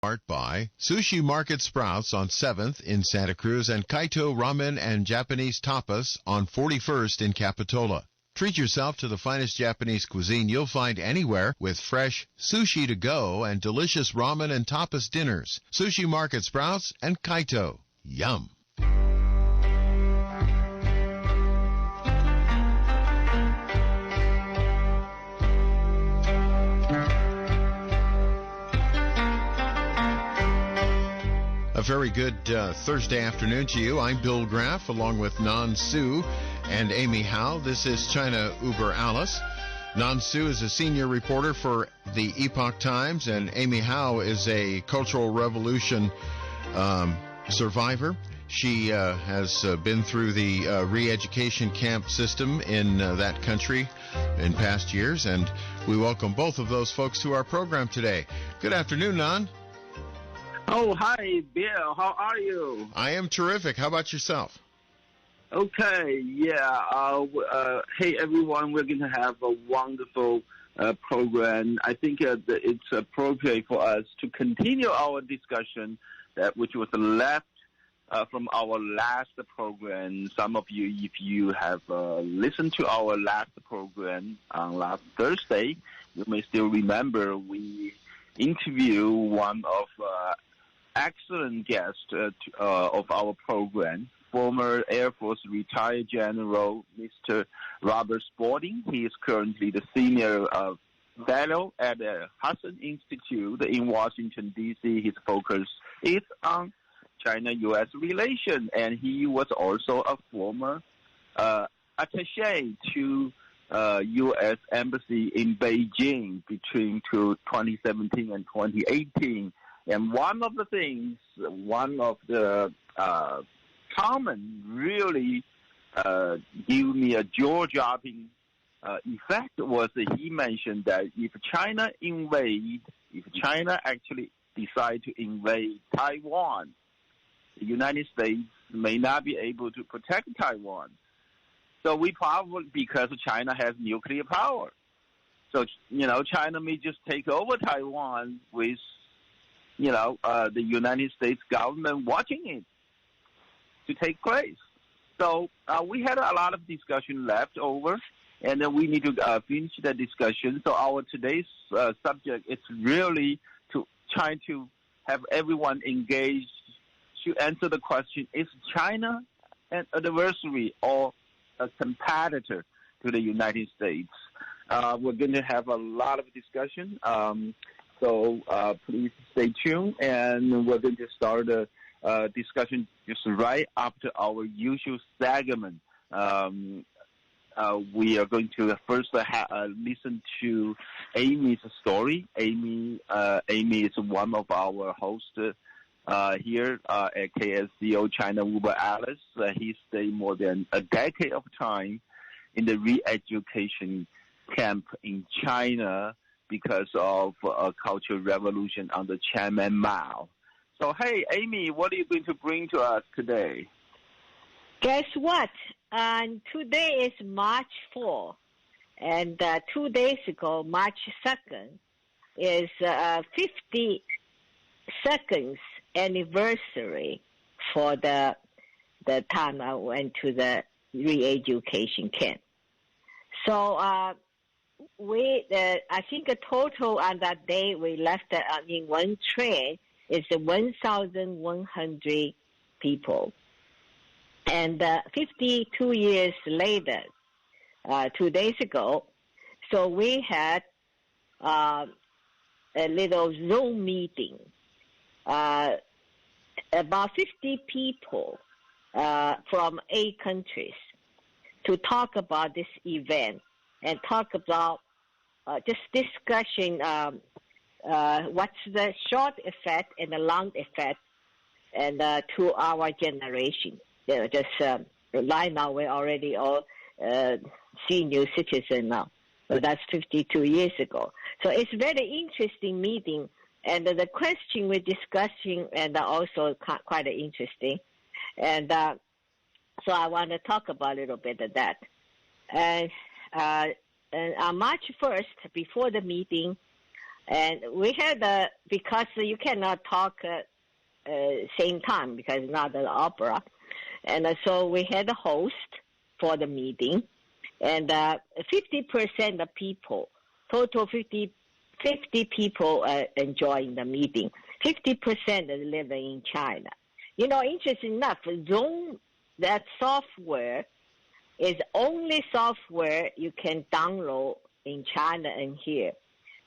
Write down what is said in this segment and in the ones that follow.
Art by Sushi Market Sprouts on 7th in Santa Cruz and Kaito Ramen and Japanese Tapas on 41st in Capitola. Treat yourself to the finest Japanese cuisine you'll find anywhere with fresh sushi to go and delicious ramen and tapas dinners. Sushi Market Sprouts and Kaito. Yum! A very good Thursday afternoon to you. I'm Bill Graff along with Nan Su and Amy Howe. This is China Uber Alice. Nan Su is a senior reporter for the Epoch Times, and Amy Howe is a Cultural Revolution survivor. She has been through the re-education camp system in that country in past years, and we welcome both of those folks to our program today. Good afternoon, Nan. Oh, hi, Bill. How are you? I am terrific. How about yourself? Okay, yeah. Hey, everyone, we're going to have a wonderful program. I think it's appropriate for us to continue our discussion, which was left from our last program. Some of you, if you have listened to our last program on last Thursday, you may still remember we interviewed one of excellent guest of our program, former Air Force retired General Mr. Robert Spalding. He is currently the senior fellow at the Hudson Institute in Washington, D.C. His focus is on China-U.S. relations, and he was also a former attaché to U.S. Embassy in Beijing between 2017 and 2018. And one of the common really give me a jaw-dropping effect was that he mentioned that if China actually decide to invade Taiwan, the United States may not be able to protect Taiwan. So we probably, because China has nuclear power. So, China may just take over Taiwan with the United States government watching it to take place. So we had a lot of discussion left over, and then we need to finish the discussion. So our today's subject is really to try to have everyone engaged to answer the question, is China an adversary or a competitor to the United States? We're going to have a lot of discussion. So please stay tuned, and we're going to start a discussion just right after our usual segment. We are going to first listen to Amy's story. Amy is one of our hosts here at KSCO China Uber Alice. He stayed more than a decade of time in the re-education camp in China because of a cultural revolution under Chairman Mao. So, hey, Amy, what are you going to bring to us today? Guess what? Today is March 4, and 2 days ago, March 2nd, is 52nd anniversary for the time I went to the re-education camp. So, I think a total on that day we left in one train is 1,100 people. And 52 years later, 2 days ago, so we had a little Zoom meeting. About 50 people from 8 countries to talk about this event and talk about just discussing what's the short effect and the long effect and to our generation. Right now we're already all senior citizens now. So that's 52 years ago. So it's very interesting meeting, and the question we're discussing and also quite interesting. And so I want to talk about a little bit of that. And on March 1st, before the meeting, And we had, because you cannot talk same time because it's not an opera. And so we had a host for the meeting. And 50% of people, total 50 people enjoying the meeting. 50% is living in China. You know, interesting enough, Zoom, that software is only software you can download in China and here.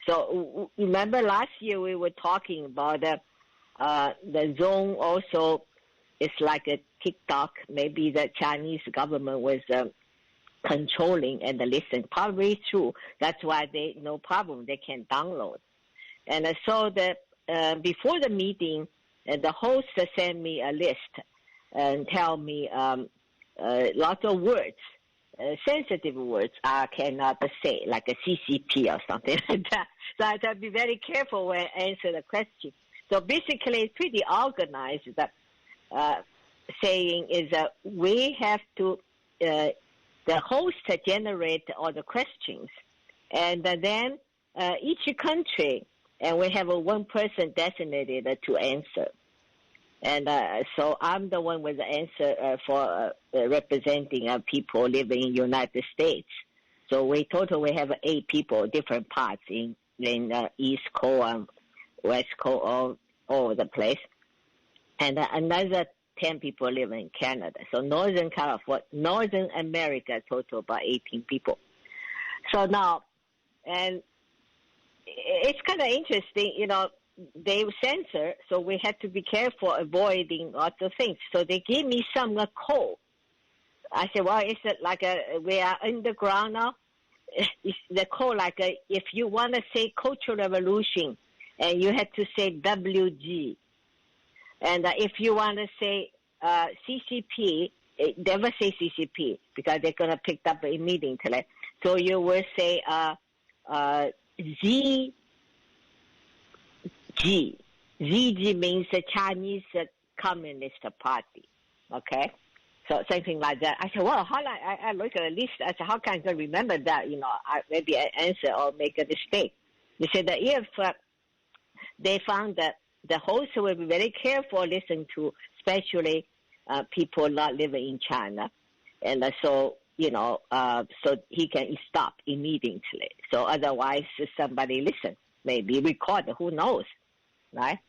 So remember last year we were talking about the Zoom also is like a TikTok. Maybe the Chinese government was controlling and listen. Probably true. That's why no problem, they can download. And so before the meeting, the host sent me a list and tell me lots of words, sensitive words I cannot say, like a CCP or something like that. So I have to be very careful when I answer the question. So basically, it's pretty organized. That saying is that we have to, the host generate all the questions, and then each country, and we have one person designated to answer. And so I'm the one with the answer for representing people living in the United States. So we have 8 people, different parts in East Coast, West Coast, all over the place. And another 10 people live in Canada. So Northern California, Northern America, total about 18 people. So now, and it's kind of interesting, you know, they censor, so we had to be careful avoiding lots of things. So they gave me some code. I said, well, it's like we are underground now. It's the code like if you want to say Cultural Revolution, and you have to say WG. And if you want to say CCP, never say CCP because they're going to pick up immediately. So you will say ZG. ZG means the Chinese Communist Party. Okay? So something like that. I said, well, I look at the list. I said, how can I remember that? You know, maybe I answer or make a mistake. They said that if they found that the host will be very careful, listen to especially people not living in China. And so, you know, so he can stop immediately. So otherwise, somebody listen, maybe record, who knows, right?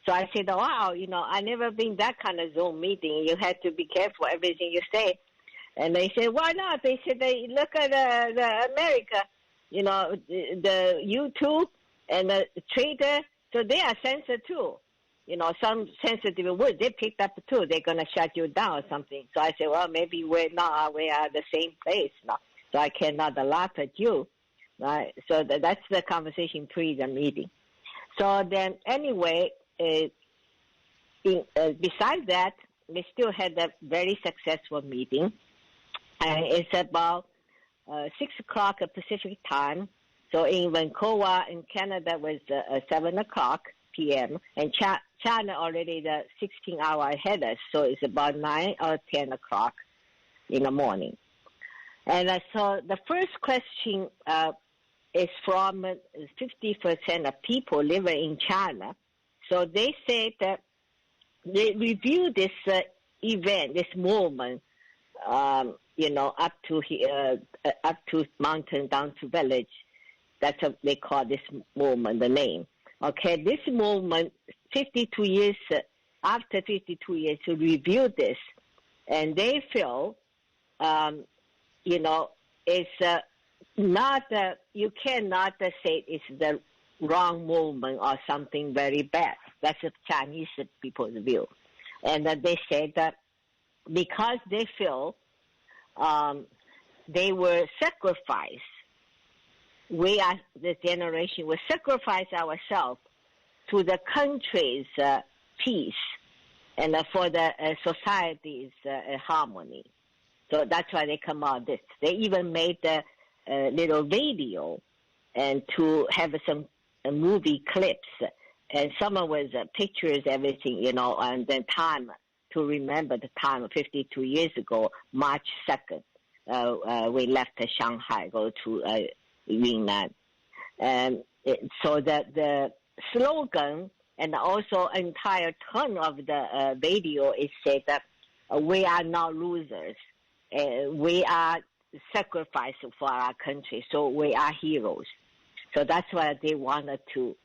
So I said, wow, you know, I never been that kind of Zoom meeting. You had to be careful everything you say. And they said, why not? They said, they look at the America, you know, the YouTube and the Twitter. So they are censored too. You know, some sensitive words they picked up too. They're going to shut you down or something. So I said, well, maybe we are the same place now. So I cannot laugh at you. Right? So that's the conversation pre the meeting. So then anyway, besides that, we still had a very successful meeting. And it's about 6 o'clock Pacific time. So in Vancouver, in Canada, was 7 o'clock p.m. And China already the 16 hour ahead of us, so it's about 9 or 10 o'clock in the morning. And so the first question is from 50% of people living in China. So they said that they review this event, this movement, you know, up to mountain, down to village. That's what they call this movement, the name. Okay, this movement, 52 years, after 52 years to review this, and they feel, you know, it's not, you cannot say it's the wrong movement or something very bad. That's the Chinese people's view. And they say that because they feel they were sacrificed, we as the generation will sacrifice ourselves to the country's peace and for the society's harmony. So that's why they come out this. They even made a little video and to have some movie clips, and some was pictures, everything, you know, and then time to remember the time 52 years ago, March 2nd, we left Shanghai, go to Yunnan. And So that the slogan and also entire tone of the video is said that we are not losers. We are sacrificed for our country, so we are heroes. So that's why they wanted to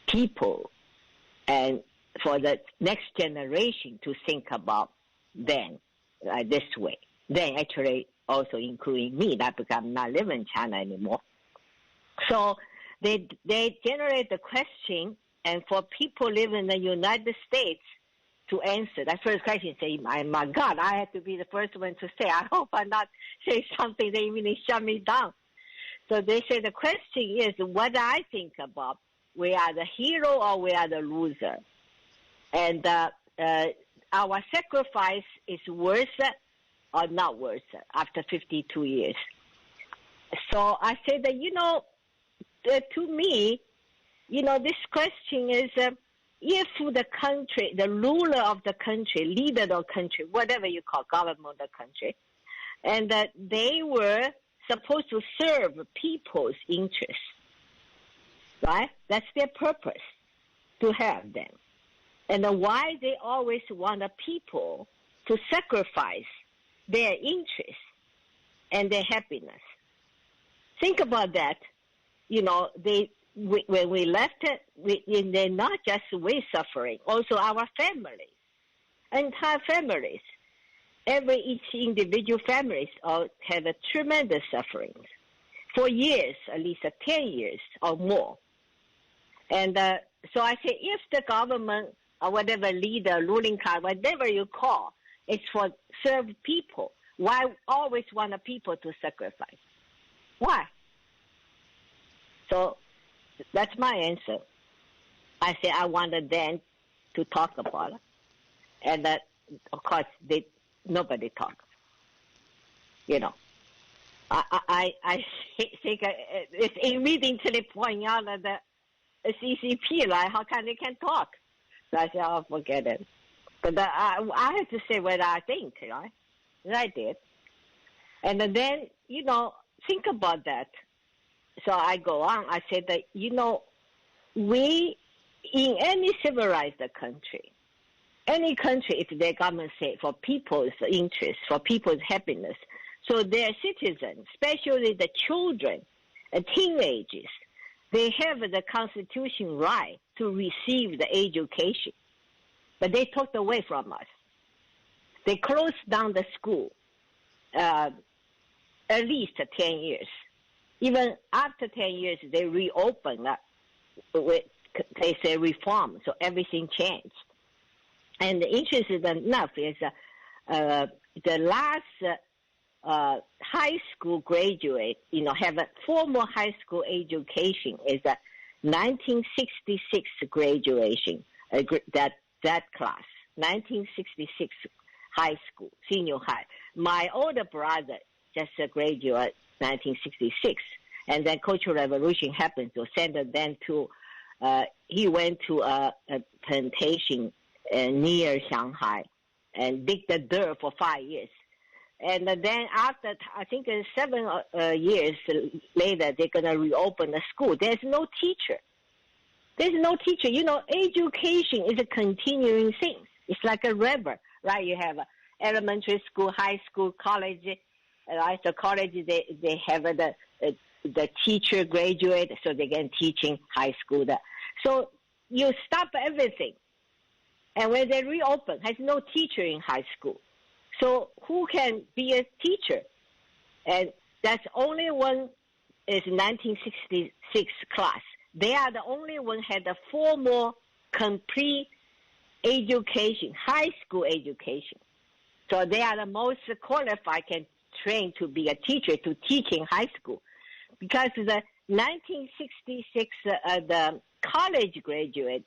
people and for the next generation to think about them this way. Then actually also including me, that because I'm not living in China anymore. So they generate the question, and for people living in the United States to answer that first question, say, my God, I have to be the first one to say, I hope I not say something they really shut me down. So they say the question is what I think about, we are the hero or we are the loser. And our sacrifice is worth it or not worth it after 52 years. So I say that, to me, this question is if the country, the ruler of the country, leader of the country, whatever you call government of the country, and that they were supposed to serve people's interests, right? That's their purpose, to have them. And why they always want the people to sacrifice their interests and their happiness. Think about that. When we left it, they're not just we suffering, also our families, entire families. Each individual families have a tremendous suffering for years, at least 10 years or more. And so I say, if the government or whatever leader, ruling class, whatever you call, it's for serve people, why always want the people to sacrifice? Why? So that's my answer. I say I wanted them to talk about it, and that of course nobody talks. I think it's immediately pointing out that the CCP, right? How come they can't talk? So I said, oh, forget it. But I have to say what I think, right? And I did. And then, think about that. So I go on. I said that, we, in any civilized country, any country, if their government say for people's interest, for people's happiness, so their citizens, especially the children and teenagers, they have the constitution right to receive the education. But they took away from us. They closed down the school at least 10 years. Even after 10 years, they reopened with, they say, reform, so everything changed. And interesting enough is the last high school graduate, have a formal high school education is a 1966 graduation, that class, 1966 high school, senior high. My older brother just graduated 1966, and then Cultural Revolution happened, so send them to, he went to a plantation near Shanghai and dig the dirt for 5 years. And then after, I think 7 years later, they're going to reopen the school. There's no teacher. There's no teacher. Education is a continuing thing. It's like a river, right? You have elementary school, high school, college. Right? So college, they have the teacher graduate, so they can teaching high school. So you stop everything. And when they reopen, has no teacher in high school. So who can be a teacher? And that's only one is 1966 class. They are the only one had a formal, complete education, high school education. So they are the most qualified, can train to be a teacher, to teach in high school. Because the 1966, the college graduate,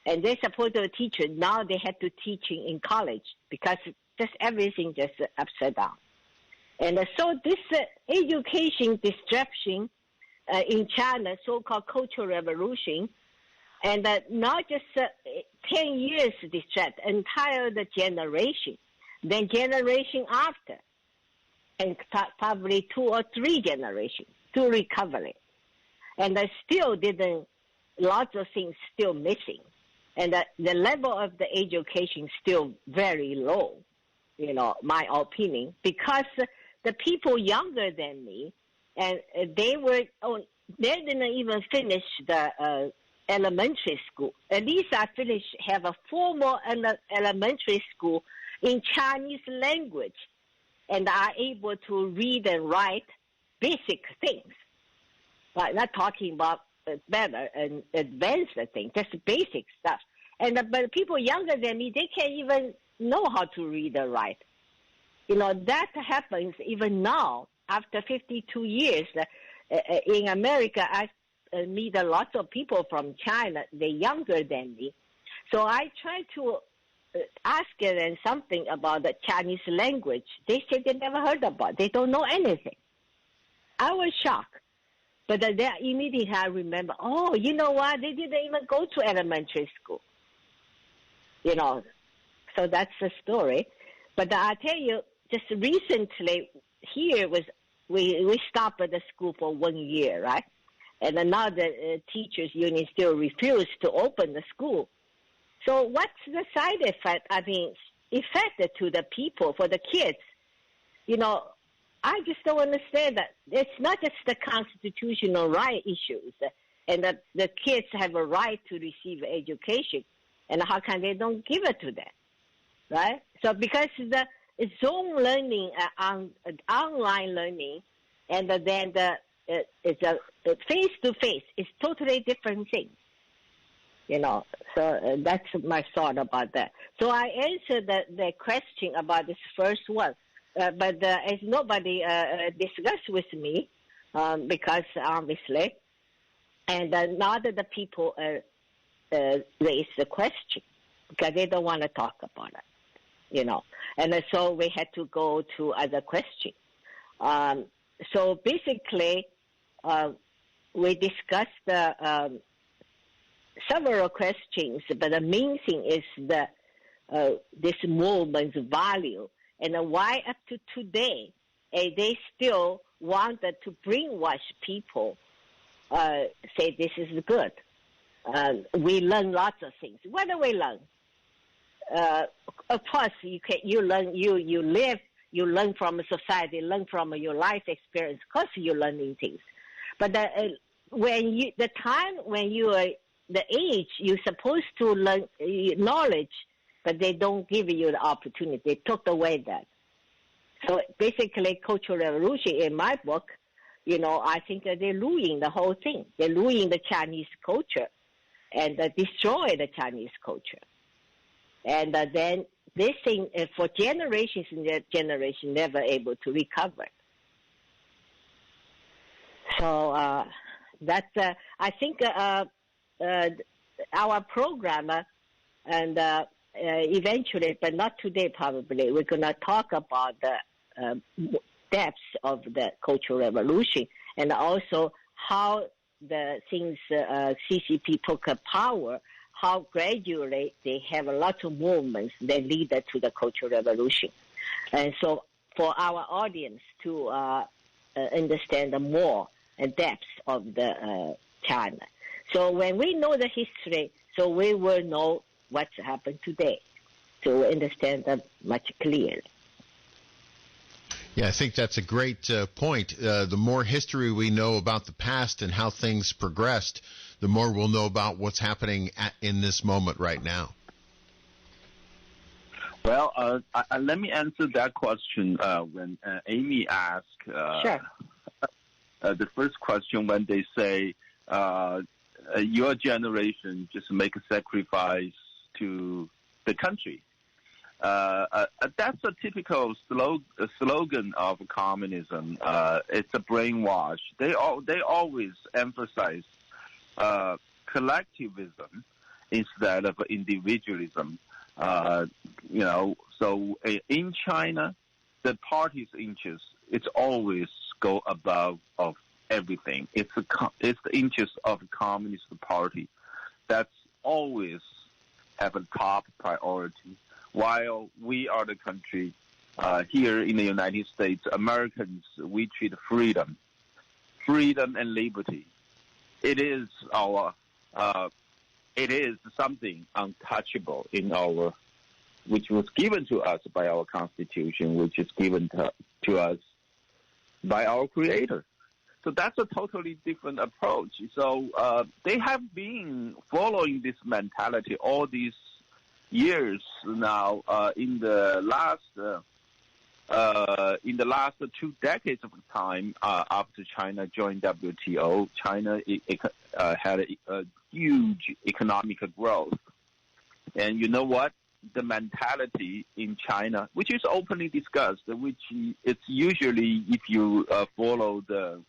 and they're supposed to be a teacher, now they have to teaching in college because just everything just upside down. And so this education disruption in China, so-called Cultural Revolution, and not just 10 years disrupt, entire the generation, then generation after, and probably 2 or 3 generations to recover it. and I still didn't. Lots of things still missing, and the level of the education still very low. My opinion, because the people younger than me, and they didn't even finish the elementary school. At least I have a formal elementary school in Chinese language, and are able to read and write basic things. But not talking about better and advanced things, just basic stuff. And but people younger than me, they can't even know how to read and write. That happens even now after 52 years. In America, I meet a lot of people from China. They're younger than me. So I try to ask them something about the Chinese language. They said they never heard about it. They don't know anything. I was shocked. But then immediately I remember, oh, you know what? They didn't even go to elementary school. So that's the story. But I tell you, just recently here we stopped at the school for 1 year, right? And now the teachers union still refuse to open the school. So what's the side effect? Effect to the people, for the kids. I just don't understand that. It's not just the constitutional right issues, and that the kids have a right to receive education, and how can they don't give it to them, right? So because the Zoom learning, online learning, and then it's a face-to-face, it's totally different thing. So that's my thought about that. So I answered the question about this first one. But as nobody discussed with me, because obviously, and now that the people raise the question because they don't want to talk about it, and so we had to go to other questions. So basically, we discussed several questions, but the main thing is this movement's value. And why up to today, they still wanted to brainwash people, say this is good. We learn lots of things. What do we learn? Of course, you learn from society, learn from your life experience. Of course, you're learning things. But the time when you are the age, you're supposed to learn knowledge, but they don't give you the opportunity. They took away that. So basically, Cultural Revolution, in my book, I think that they're ruining the whole thing. They're ruining the Chinese culture and destroy the Chinese culture. And then this thing, for generations and generations, never able to recover. So that's, I think, our program, and eventually, but not today probably, we're going to talk about the depths of the Cultural Revolution and also how the things CCP took power, how gradually they have a lot of movements that lead to the Cultural Revolution. And so for our audience to understand more depths of the China. So when we know the history, so we will know what's happened today to understand that much clearer. Yeah, I think that's a great point. The more history we know about the past and how things progressed, the more we'll know about what's happening in this moment right now. Well, let me answer that question when Amy asked Sure. The first question when they say your generation just make a sacrifice to the country. That's a typical slogan of communism. It's a brainwash. They always emphasize collectivism instead of individualism. So in China, the party's interests, it's always go above of everything. It's the interest of the Communist Party that's always have a top priority. While we are the country here in the United States, Americans, we treat freedom and liberty it is something untouchable in our, which was given to us by our Constitution, which is given to us by our Creator. So that's a totally different approach. So they have been following this mentality all these years now. In the last 2 decades of time after China joined WTO, China had a huge economic growth. And you know what? The mentality in China, which is openly discussed, which it's usually, if you follow the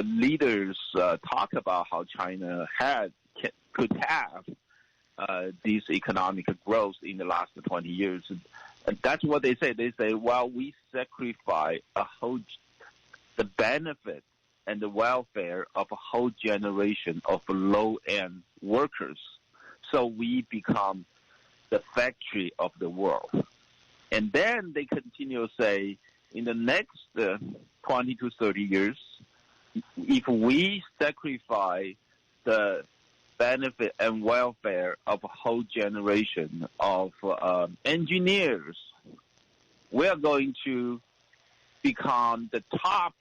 leaders talk about how China could have this economic growth in the last 20 years. And that's what they say. They say, well, we sacrifice the benefit and the welfare of a whole generation of low-end workers. So we become the factory of the world. And then they continue to say, in the next 20 to 30 years, if we sacrifice the benefit and welfare of a whole generation of engineers, we are going to become the top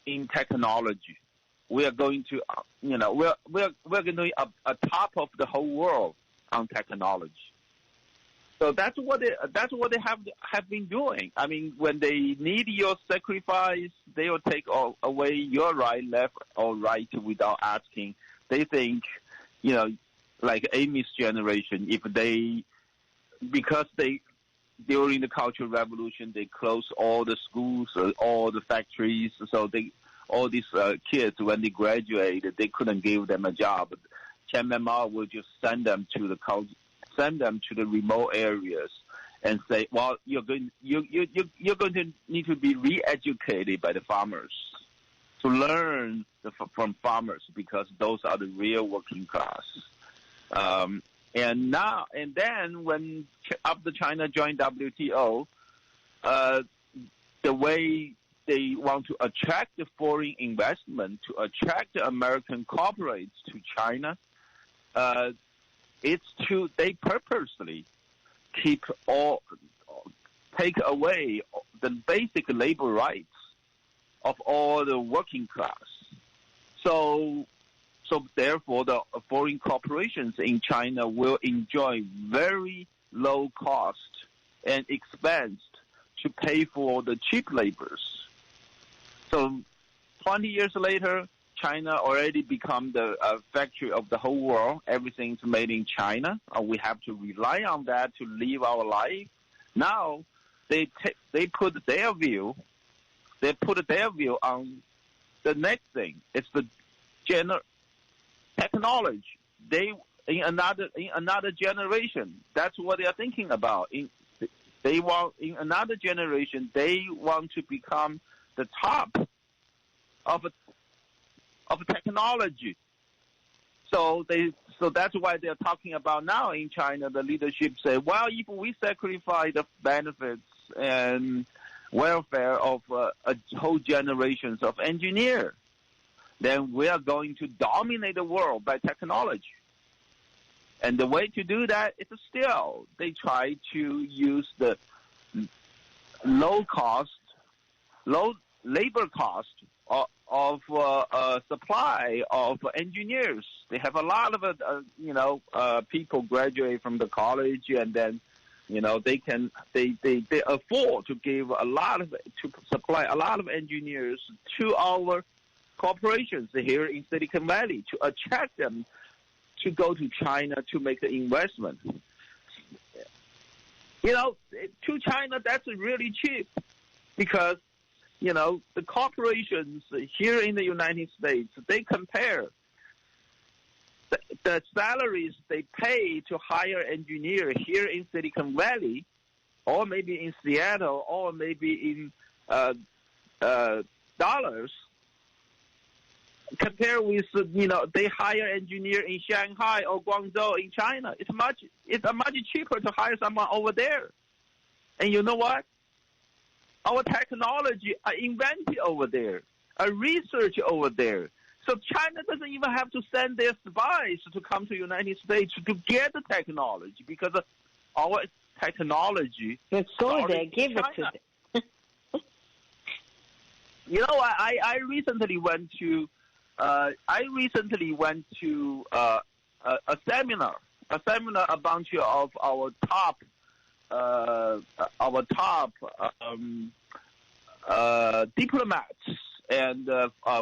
in technology. We are going to, we're going to be a top of the whole world on technology. So that's what they have been doing. I mean, when they need your sacrifice, they will take away your right, left or right without asking. They think, like Amy's generation, because during the Cultural Revolution, they closed all the schools, all the factories. So all these kids, when they graduated, they couldn't give them a job. Chen Mao will just send them to the remote areas and say, well, you're going to need to be re-educated by the farmers to learn from farmers, because those are the real working class. And then when after China joined WTO, the way they want to attract the foreign investment, to attract the American corporates to China, they purposely take away the basic labor rights of all the working class. So therefore, the foreign corporations in China will enjoy very low cost and expense to pay for the cheap labors. So 20 years later, China already become the factory of the whole world. Everything's made in China. We have to rely on that to live our life. Now they put their view on the next thing. It's the technology. They in another generation. That's what they are thinking about. In another generation, they want to become the top of technology. So that's why they're talking about now in China. The leadership say, well, if we sacrifice the benefits and welfare of a whole generations of engineers, then we are going to dominate the world by technology. And the way to do that is still they try to use the low labor cost of supply of engineers. They have a lot of people graduate from the college, and then they afford to give to supply a lot of engineers to our corporations here in Silicon Valley to attract them to go to China to make the investment. To China, that's really cheap, because the corporations here in the United States, they compare the salaries they pay to hire engineers here in Silicon Valley, or maybe in Seattle, or maybe in dollars, compare with they hire engineer in Shanghai or Guangzhou in China. It's much cheaper to hire someone over there. And you know what? Our technology are invented over there, are researched over there. So China doesn't even have to send their spies to come to the United States to get the technology because our technology. But go there, give it to them. You know, I recently went to a seminar. A a bunch of our top diplomats and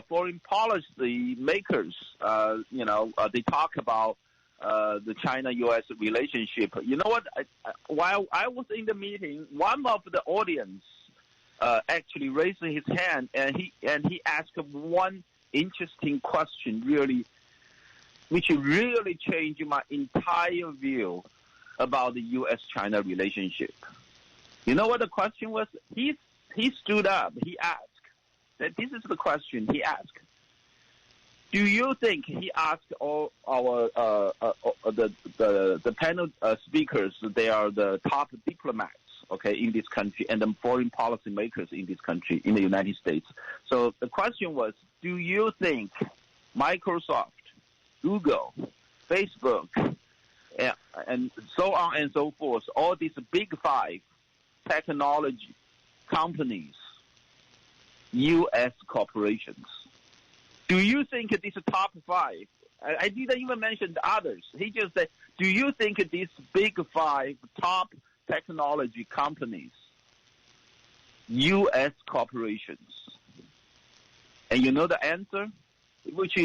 foreign policy makers. They talk about the China-U.S. relationship. You know what? While I was in the meeting, one of the audience actually raised his hand, and he asked one interesting question, which really changed my entire view about the U.S.-China relationship. You know what the question was? He stood up. He asked. That this is the question he asked. Do you think, he asked all our the panel speakers, they are the top diplomats, okay, in this country, and the foreign policy makers in this country, in the United States. So the question was, do you think Microsoft, Google, Facebook, and so on and so forth, all these big five technology companies, U.S. corporations, do you think these top five, I didn't even mention the others, he just said, do you think these big five top technology companies, U.S. corporations? And you know the answer? Which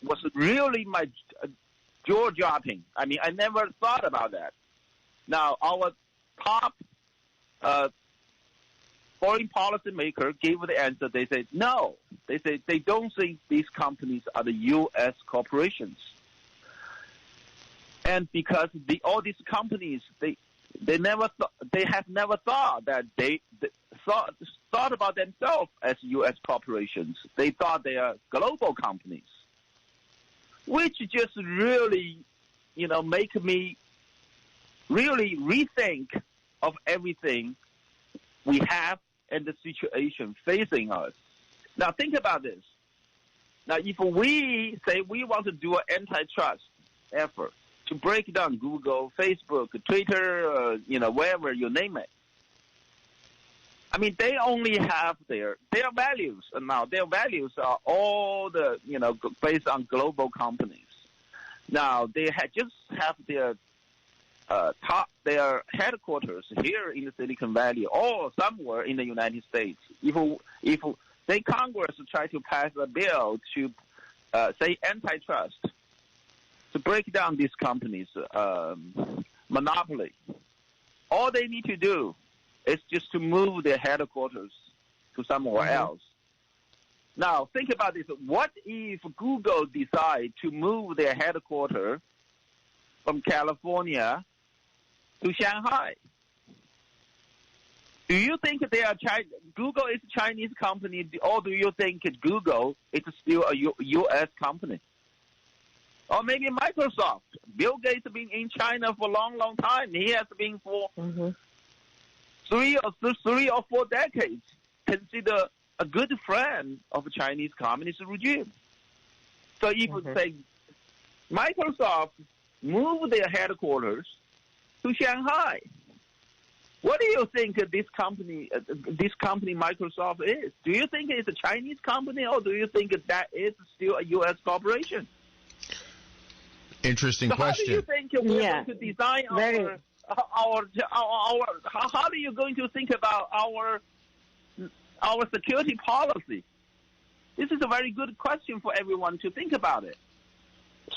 was really my jaw-dropping. I mean, I never thought about that. Now, our top foreign policy maker gave the answer. They said no. They said they don't think these companies are the U.S. corporations, and because all these companies they have never thought that they thought about themselves as U.S. corporations. They thought they are global companies, which just really, make me really rethink of everything we have and the situation facing us. Now, think about this. Now, if we say we want to do an antitrust effort to break down Google, Facebook, Twitter, wherever you name it, I mean, they only have their values. And now their values are all based on global companies. Now, they just have their headquarters here in the Silicon Valley or somewhere in the United States. If say Congress try to pass a bill to say antitrust to break down these companies' monopoly, all they need to do is just to move their headquarters to somewhere else. Now, think about this. What if Google decide to move their headquarters from California to Shanghai? Do you think Google is a Chinese company, or do you think Google is still a U.S. company? Or maybe Microsoft. Bill Gates has been in China for a long, long time. He has been for 3 or 4 decades, considered a good friend of the Chinese Communist regime. So if you say Microsoft moved their headquarters to Shanghai, what do you think this company Microsoft is? Do you think it's a Chinese company, or do you think that it's still a U.S. corporation? Interesting question. How do you think we're going to design how are you going to think about our security policy? This is a very good question for everyone to think about it.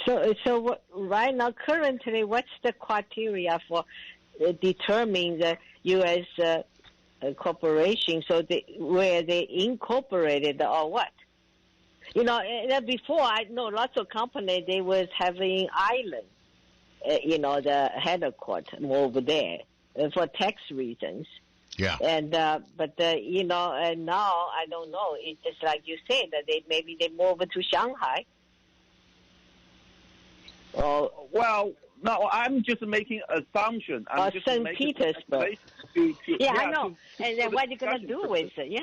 So right now, currently, what's the criteria for determining the U.S. corporation? So where they incorporated or what? Before I know lots of companies, they was having island, the headquarters over there for tax reasons. Yeah. And and now I don't know. It's just like you said that maybe they move to Shanghai. Well, no, I'm just making assumption. St. Petersburg. I know. And then what are you going to do with it?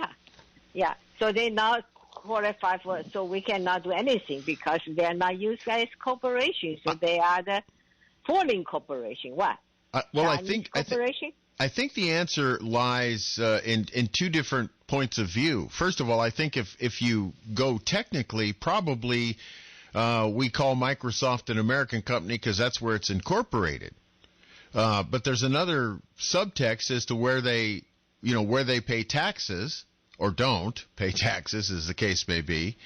Yeah. So they now qualify for, so we cannot do anything because they are not used as corporations, so they are the foreign corporation. What? Well, corporation? I think the answer lies in two different points of view. First of all, I think if you go technically, probably we call Microsoft an American company because that's where it's incorporated. But there's another subtext as to where they pay taxes or don't pay taxes, as the case may be.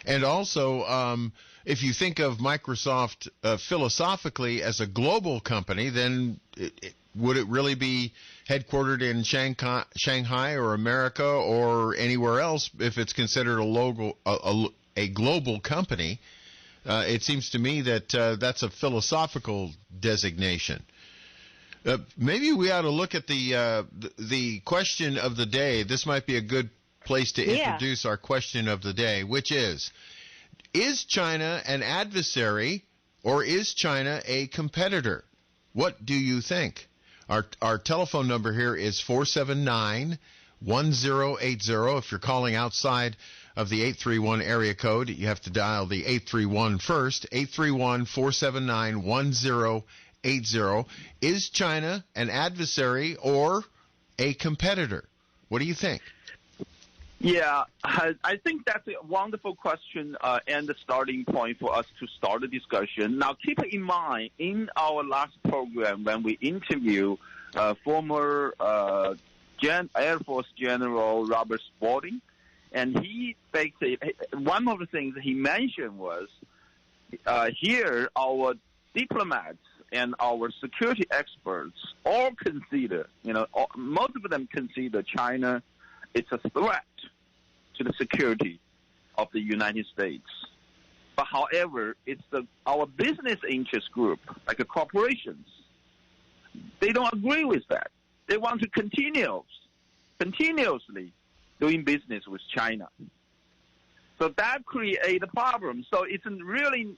And also, if you think of Microsoft philosophically as a global company, then would it really be headquartered in Shanghai or America or anywhere else if it's considered a global company? It seems to me that that's a philosophical designation. Maybe we ought to look at the question of the day. This might be a good place to introduce our question of the day, which is China an adversary or is China a competitor? What do you think? Our telephone number here is 479-1080. If you're calling outside of the 831 area code, you have to dial the 831 first, 831-479-1080. Is China an adversary or a competitor? What do you think? Yeah, I think that's a wonderful question and the starting point for us to start the discussion. Now, keep in mind, in our last program, when we interview former Air Force General Robert Spalding, and he basically, one of the things he mentioned was here our diplomats and our security experts all consider, most of them consider China it's a threat to the security of the United States. But however, it's our business interest group, like the corporations, they don't agree with that. They want to continuously doing business with China. So that creates a problem. So it's really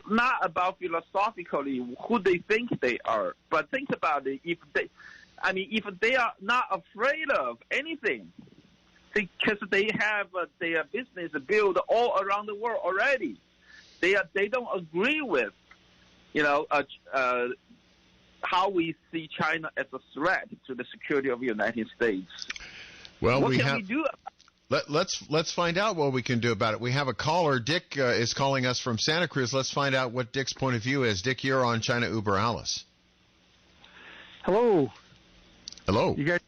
not about philosophically who they think they are, but think about it. If they are not afraid of anything, because they have their business built all around the world already, they don't agree with, how we see China as a threat to the security of the United States. Well, what can we do? Let's find out what we can do about it. We have a caller. Dick is calling us from Santa Cruz. Let's find out what Dick's point of view is. Dick, you're on China Uber Alice. Hello. Hello. You guys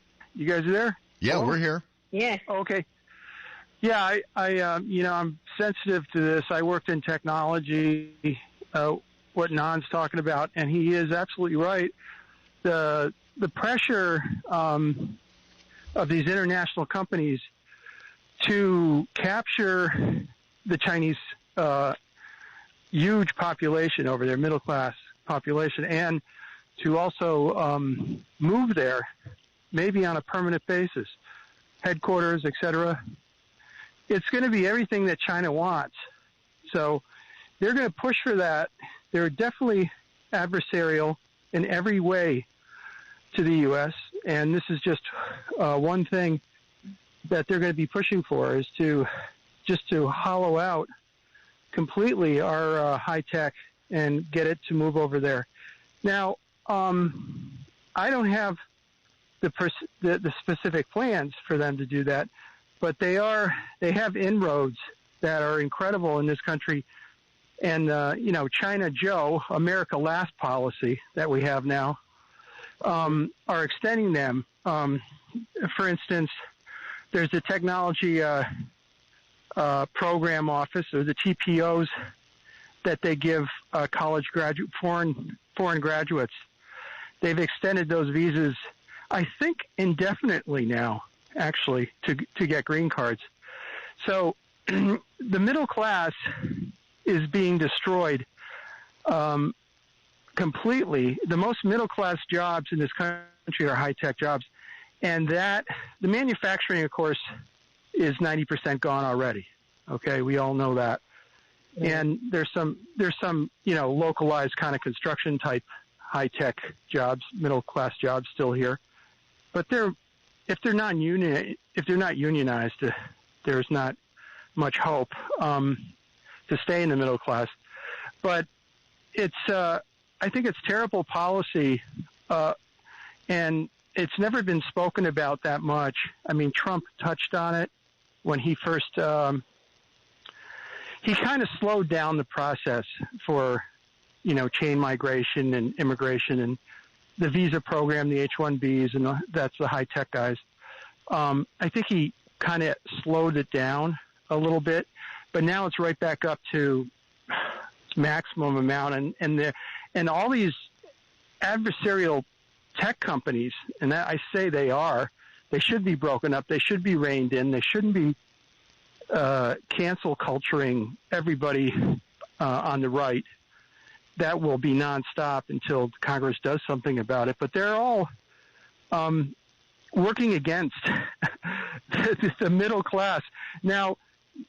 are there? Yeah, Hello? We're here. Yeah. Okay. Yeah, I'm sensitive to this. I worked in technology, what Nan's talking about, and he is absolutely right. The pressure of these international companies to capture the Chinese huge population over there, middle class population, and to also move there, maybe on a permanent basis, headquarters, etc. It's going to be everything that China wants. So they're going to push for that. They're definitely adversarial in every way to the U.S., and this is just one thing that they're going to be pushing for, is to hollow out completely our high tech and get it to move over there. Now, I don't have the specific plans for them to do that, but they have inroads that are incredible in this country. And China Joe, America Last policy that we have now, are extending them. For instance, there's a technology program office, or the TPOs, that they give college foreign graduates. They've extended those visas, I think, indefinitely now, actually, to get green cards. So the middle class is being destroyed completely. The most middle class jobs in this country are high tech jobs, and that the manufacturing, of course, is 90% gone already. Okay, we all know that. And there's some localized kind of construction type high tech jobs, middle class jobs still here, but if they're not unionized, there's not much hope to stay in the middle class. But it's I think it's terrible policy, and it's never been spoken about that much. I mean, Trump touched on it when he first he kind of slowed down the process for, chain migration and immigration and the visa program, the H-1Bs, and that's the high-tech guys. I think he kind of slowed it down a little bit, but now it's right back up to maximum amount, and all these adversarial tech companies, and that I say they should be broken up. They should be reined in. They shouldn't be cancel culturing everybody on the right. That will be nonstop until Congress does something about it. But they're all working against the middle class. Now,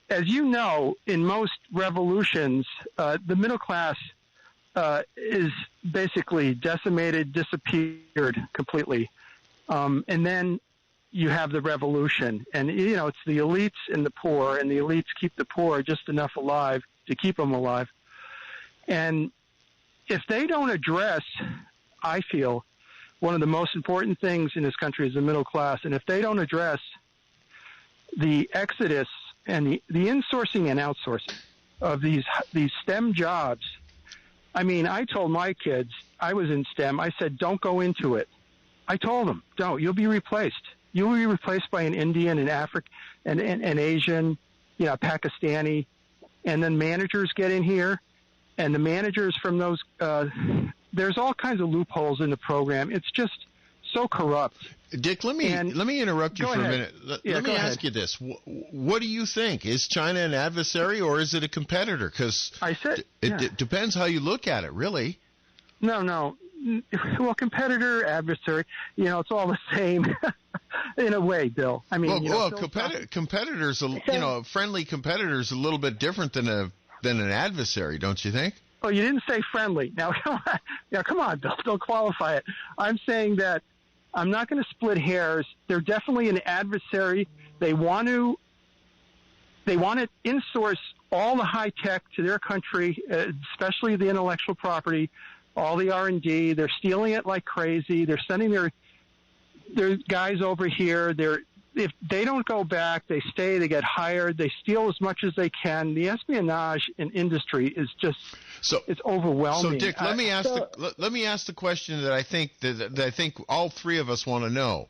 as you know, in most revolutions, the middle class is basically decimated, disappeared completely. And then you have the revolution. And, it's the elites and the poor, and the elites keep the poor just enough alive to keep them alive. And if they don't address, I feel, one of the most important things in this country is the middle class. And if they don't address the exodus and the insourcing and outsourcing of these STEM jobs, I mean, I told my kids, I was in STEM, I said, don't go into it. I told them, don't. You'll be replaced. You will be replaced by an Indian, an African, an Asian, Pakistani, and then managers get in here, and the managers from those, there's all kinds of loopholes in the program. It's just so corrupt. Dick, let me interrupt you for a minute. Let me ask you this: what do you think? Is China an adversary or is it a competitor? Because it depends how you look at it, really. No. Well, competitor, adversary, it's all the same in a way, Bill. I mean, competitors, friendly competitors, a little bit different than an adversary, don't you think? Oh, you didn't say friendly. Now, come on, Bill. Don't qualify it. I'm saying that I'm not going to split hairs. They're definitely an adversary. They want to insource all the high tech to their country, especially the intellectual property, all the R&D. They're stealing it like crazy. They're sending their guys over here. If they don't go back, they stay, they get hired, they steal as much as they can. The espionage in industry is just it's overwhelming. So, Dick, let me ask the question that I think what all three of us want to know.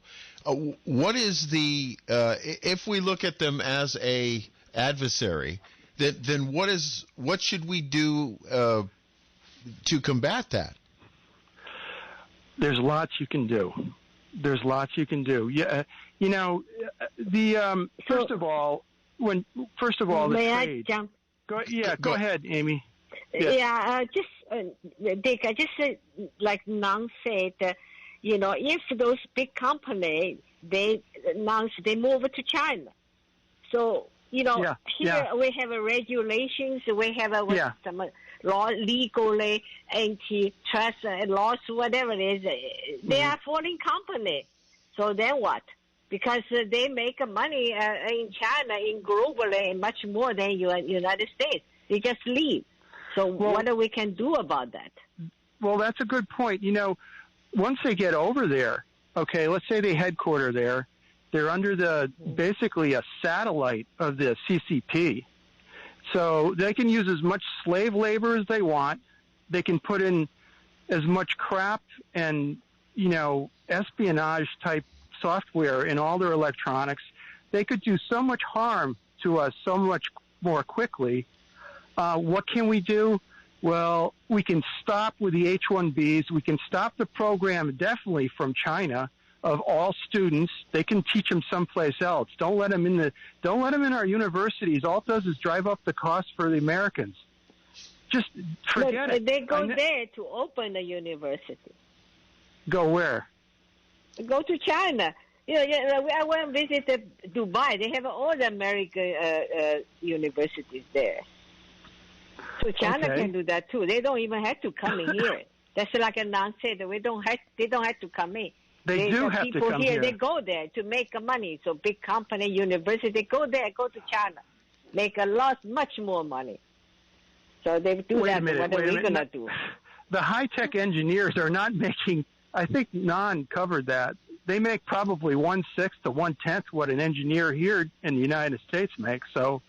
What is if we look at them as a adversary, then what should we do to combat that? There's lots you can do. Yeah, first of all, the trade. I jump? Go ahead, Amy. Yeah, Dick, I just said, like Nan said, if those big companies they move to China, so we have regulations, we have some law, legally, antitrust laws, whatever it is. They are foreign company. So then what? Because they make money in China, in globally, much more than United States. They just leave. So what we can do about that? Well, that's a good point. Once they get over there, okay, let's say they headquarter there, they're under basically a satellite of the CCP. So they can use as much slave labor as they want. They can put in as much crap and, espionage type software in all their electronics. They could do so much harm to us so much more quickly. What can we do? Well, we can stop with the H-1Bs. We can stop the program definitely from China of all students. They can teach them someplace else. Don't let them in our universities. All it does is drive up the cost for the Americans. Just forget it. They go there to open a university. Go where? Go to China. I went and visited Dubai. They have all the American universities there. So China can do that too. They don't even have to come in here. That's like Nan said. They don't have to come in. They do have to come here. They go there to make money. So big company, university, they go there, go to China. make much more money. So they do Wait that. a minute, What are we going to minute. do? The high-tech engineers are not making, I think Nan covered that, they make probably 1/6 to 1/10 what an engineer here in the United States makes. So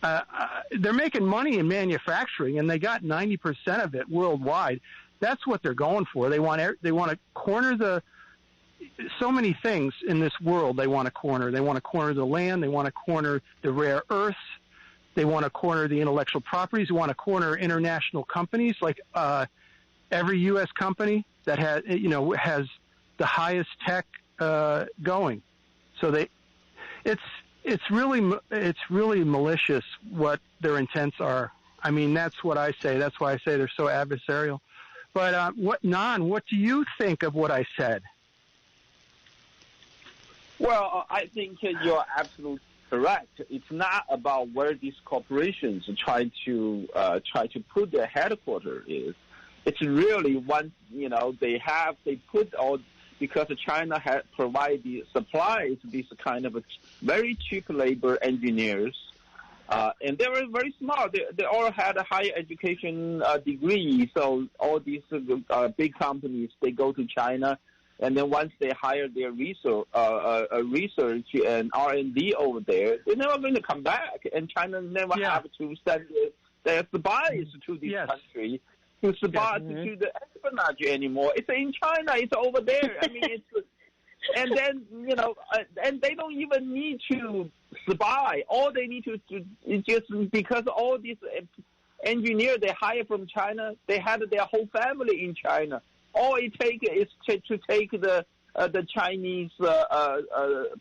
they're making money in manufacturing, and they got 90% of it worldwide. That's what they're going for. They want to corner so many things in this world. They want to corner. They want to corner the land. They want to corner the rare earths. They want to corner the intellectual properties. They want to corner international companies, like every U.S. company that has the highest tech going. So it's really malicious what their intents are. I mean, that's what I say. That's why I say they're so adversarial. But what do you think of what I said? Well, I think you're absolutely correct. It's not about where these corporations try to put their headquarters is. It's really once they put all, because China had provided the supplies these kind of very cheap labor engineers, and they were very smart. They all had a higher education degree. So all these big companies, they go to China, and then once they hire their research and R&D over there, they're never going to come back, and China never have to send their supplies to this country to supply to the espionage anymore. It's in China. It's over there. I mean, and then and they don't even need to spy. All they need to is just because all these engineers they hire from China, they had their whole family in China. All it takes is to take the Chinese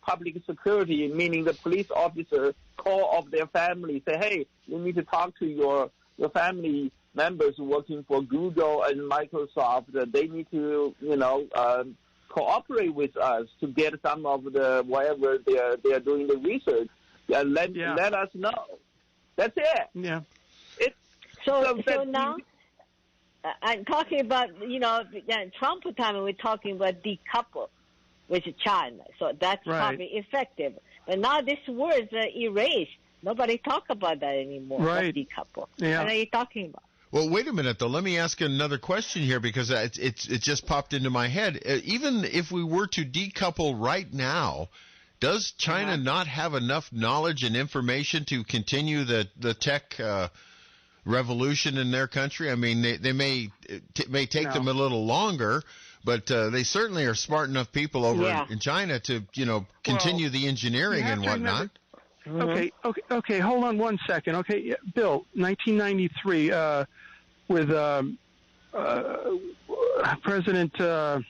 public security, meaning the police officer, call up their family, say, hey, you need to talk to your family members working for Google and Microsoft. They need to cooperate with us to get some of the whatever they are doing the research. Let us know. That's it. Yeah. So now. I'm talking about, in Trump time, we're talking about decouple with China. So that's probably effective. But now this word is erased. Nobody talk about that anymore. Right. Decouple. Yeah. What are you talking about? Well, wait a minute, though. Let me ask another question here because it just popped into my head. Even if we were to decouple right now, does China not have enough knowledge and information to continue the tech revolution in their country? I mean, they may take them a little longer, but they certainly are smart enough people over in China to continue the engineering and whatnot. Okay. Hold on 1 second. Okay, Bill, 1993 with President, the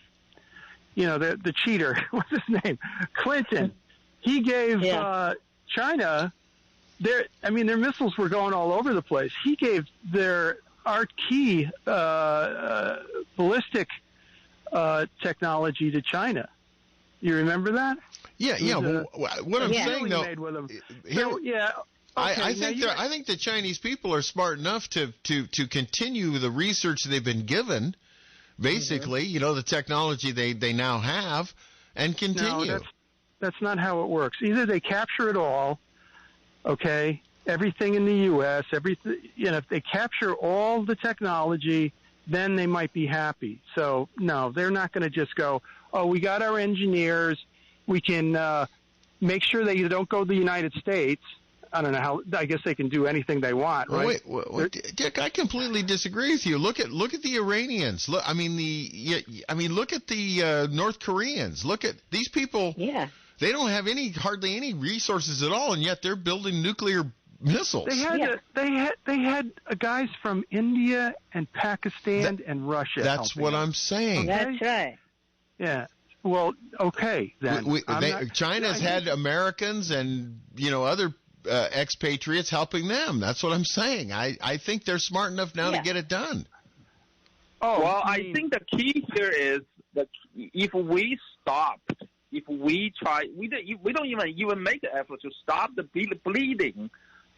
cheater. What's his name? Clinton. He gave China. Their missiles were going all over the place. He gave their Art-Key ballistic technology to China. You remember that? Yeah. What I'm saying, though, I think the Chinese people are smart enough to continue the research they've been given, basically, the technology they now have, and continue. No, that's not how it works. Either they capture it all, okay, everything in the U.S., if they capture all the technology, then they might be happy. So, no, they're not going to just go, we got our engineers, we can make sure that you don't go to the United States. I don't know how. I guess they can do anything they want, right? Wait, Dick, I completely disagree with you. Look at the Iranians. Look at the North Koreans. Look at these people. Yeah. They don't have hardly any resources at all, and yet they're building nuclear missiles. They had guys from India and Pakistan and Russia. That's what I'm saying. Okay? That's right. Yeah. Well, okay then. China's had Americans and other expatriates helping them. That's what I'm saying. I think they're smart enough now to get it done. Oh well, I think the key here is that if we try, we don't even make the effort to stop the bleeding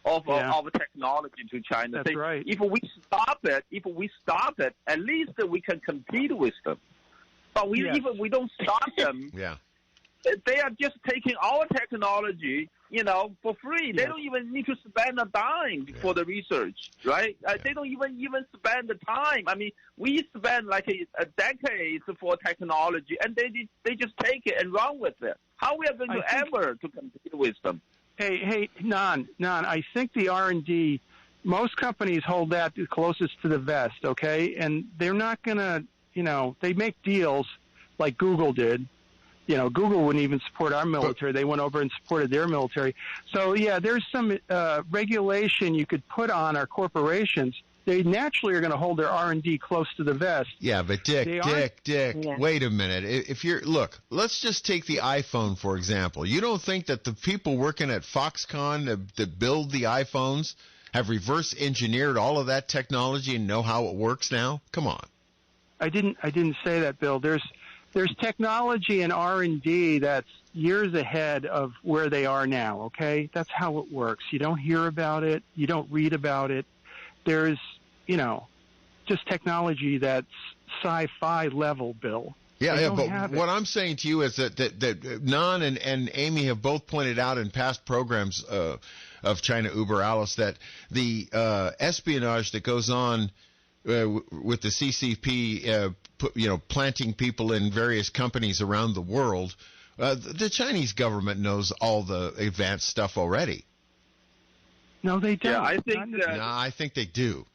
of technology to China. That's right. If we stop it, at least we can compete with them. But even we don't stop them. Yeah. They are just taking our technology for free. They don't even need to spend a dime for the research, right? They don't even spend the time. I mean, we spend like a decade for technology, and they just take it and run with it. How we are going to ever to compete with them? Hey, Nan, I think the R&D, most companies hold that the closest to the vest, okay? And they're not going to, they make deals like Google did. Google wouldn't even support our military. They went over and supported their military. So, yeah, there's some regulation you could put on our corporations. They naturally are going to hold their R&D close to the vest. Yeah, but Dick, wait a minute. If let's just take the iPhone, for example. You don't think that the people working at Foxconn that build the iPhones have reverse engineered all of that technology and know how it works now? Come on. I didn't say that, Bill. There's technology and R&D that's years ahead of where they are now, okay? That's how it works. You don't hear about it. You don't read about it. There's, just technology that's sci-fi level, Bill. Yeah, but what I'm saying to you is that Nan and Amy have both pointed out in past programs of China Uber Alice that the espionage that goes on with the CCP, planting people in various companies around the world, the Chinese government knows all the advanced stuff already. No, they don't. Yeah, I think they do.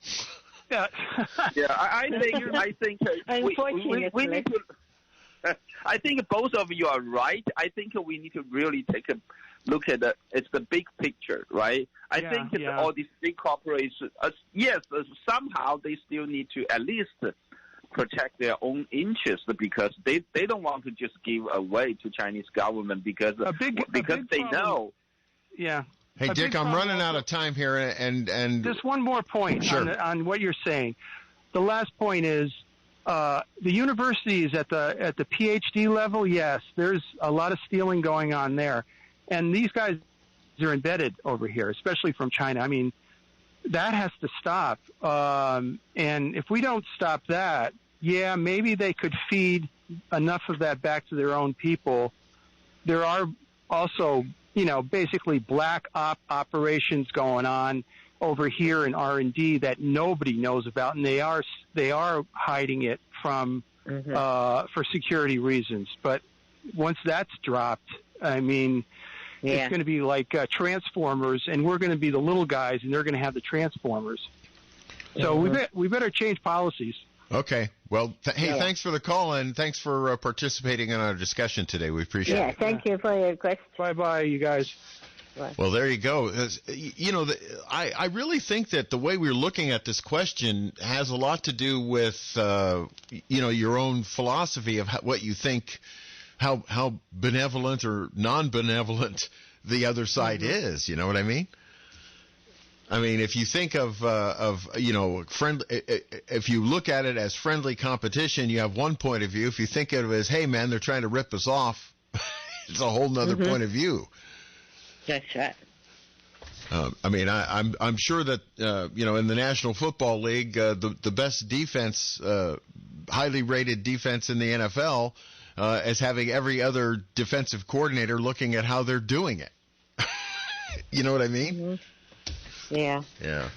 Yeah, I think we need to. I think both of you are right. I think we need to really take a look at it's the big picture, right? I think all these big corporations, yes, somehow they still need to at least protect their own interests because they don't want to just give away to Chinese government because they know. Yeah. Hey, Dick, I'm running out of time here, and just one more point on what you're saying. The last point is the universities at the PhD level. Yes, there's a lot of stealing going on there, and these guys are embedded over here, especially from China. I mean, that has to stop. And if we don't stop that, maybe they could feed enough of that back to their own people. There are also basically black operations going on over here in R&D that nobody knows about, and they are hiding it from for security reasons. But once that's dropped, I mean, it's going to be like Transformers, and we're going to be the little guys, and they're going to have the Transformers. So we better change policies. Okay. Well, thanks for the call, and thanks for participating in our discussion today. We appreciate it. Yeah, thank you for your question. Bye-bye, you guys. Bye. Well, there you go. I really think that the way we're looking at this question has a lot to do with, your own philosophy of what you think, how benevolent or non-benevolent the other side is. You know what I mean? I mean, if you think of friendly, if you look at it as friendly competition, you have one point of view. If you think of it as, hey man, they're trying to rip us off, it's a whole nother point of view. That's right. I mean, I'm sure that in the National Football League, the best defense, highly rated defense in the NFL, is having every other defensive coordinator looking at how they're doing it. You know what I mean? Mm-hmm. Yeah. Yeah.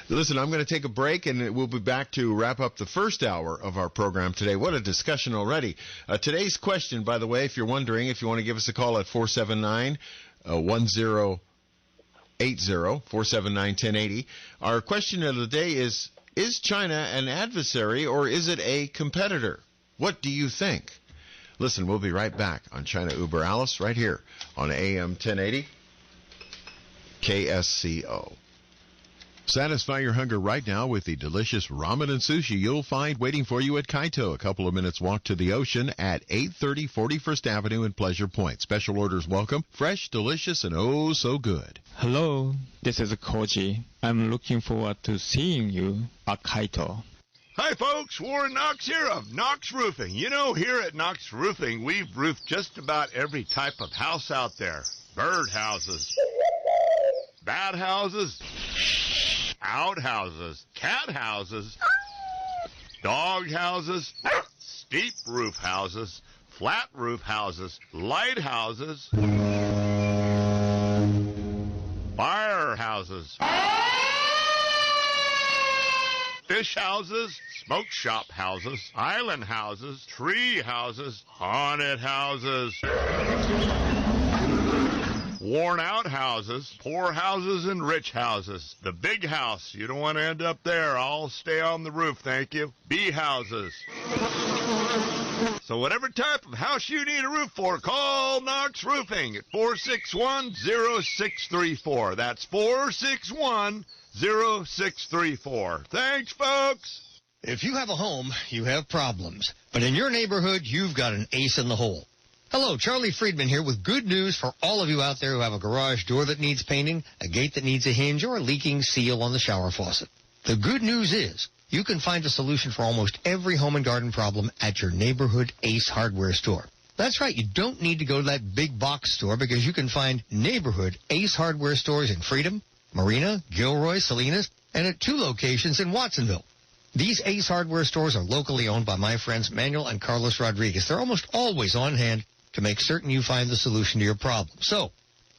Listen, I'm going to take a break, and we'll be back to wrap up the first hour of our program today. What a discussion already. Today's question, by the way, if you're wondering, if you want to give us a call at 479-1080, 479-1080. Our question of the day is China an adversary or is it a competitor? What do you think? Listen, we'll be right back on China Uber Alice right here on AM 1080. KSCO. Satisfy your hunger right now with the delicious ramen and sushi you'll find waiting for you at Kaito. A couple of minutes walk to the ocean at 830 41st Avenue in Pleasure Point. Special orders welcome. Fresh, delicious, and oh so good. Hello, this is Koji. I'm looking forward to seeing you at Kaito. Hi folks, Warren Knox here of Knox Roofing. You know, here at Knox Roofing, we've roofed just about every type of house out there. Bird houses, bat houses, outhouses, cat houses, dog houses, steep roof houses, flat roof houses, lighthouses, houses. Fish houses, smoke shop houses, island houses, tree houses, haunted houses, worn out houses, poor houses, and rich houses. The big house, you don't want to end up there. I'll stay on the roof, thank you. Bee houses. So whatever type of house you need a roof for, call Knox Roofing at 461-0634. That's 461-0634. Thanks, folks. If you have a home, you have problems. But in your neighborhood, you've got an ace in the hole. Hello, Charlie Friedman here with good news for all of you out there who have a garage door that needs painting, a gate that needs a hinge, or a leaking seal on the shower faucet. The good news is you can find a solution for almost every home and garden problem at your neighborhood Ace Hardware store. That's right, you don't need to go to that big box store because you can find neighborhood Ace Hardware stores in Freedom, Marina, Gilroy, Salinas, and at 2 locations in Watsonville. These Ace Hardware stores are locally owned by my friends Manuel and Carlos Rodriguez. They're almost always on hand to make certain you find the solution to your problem. So,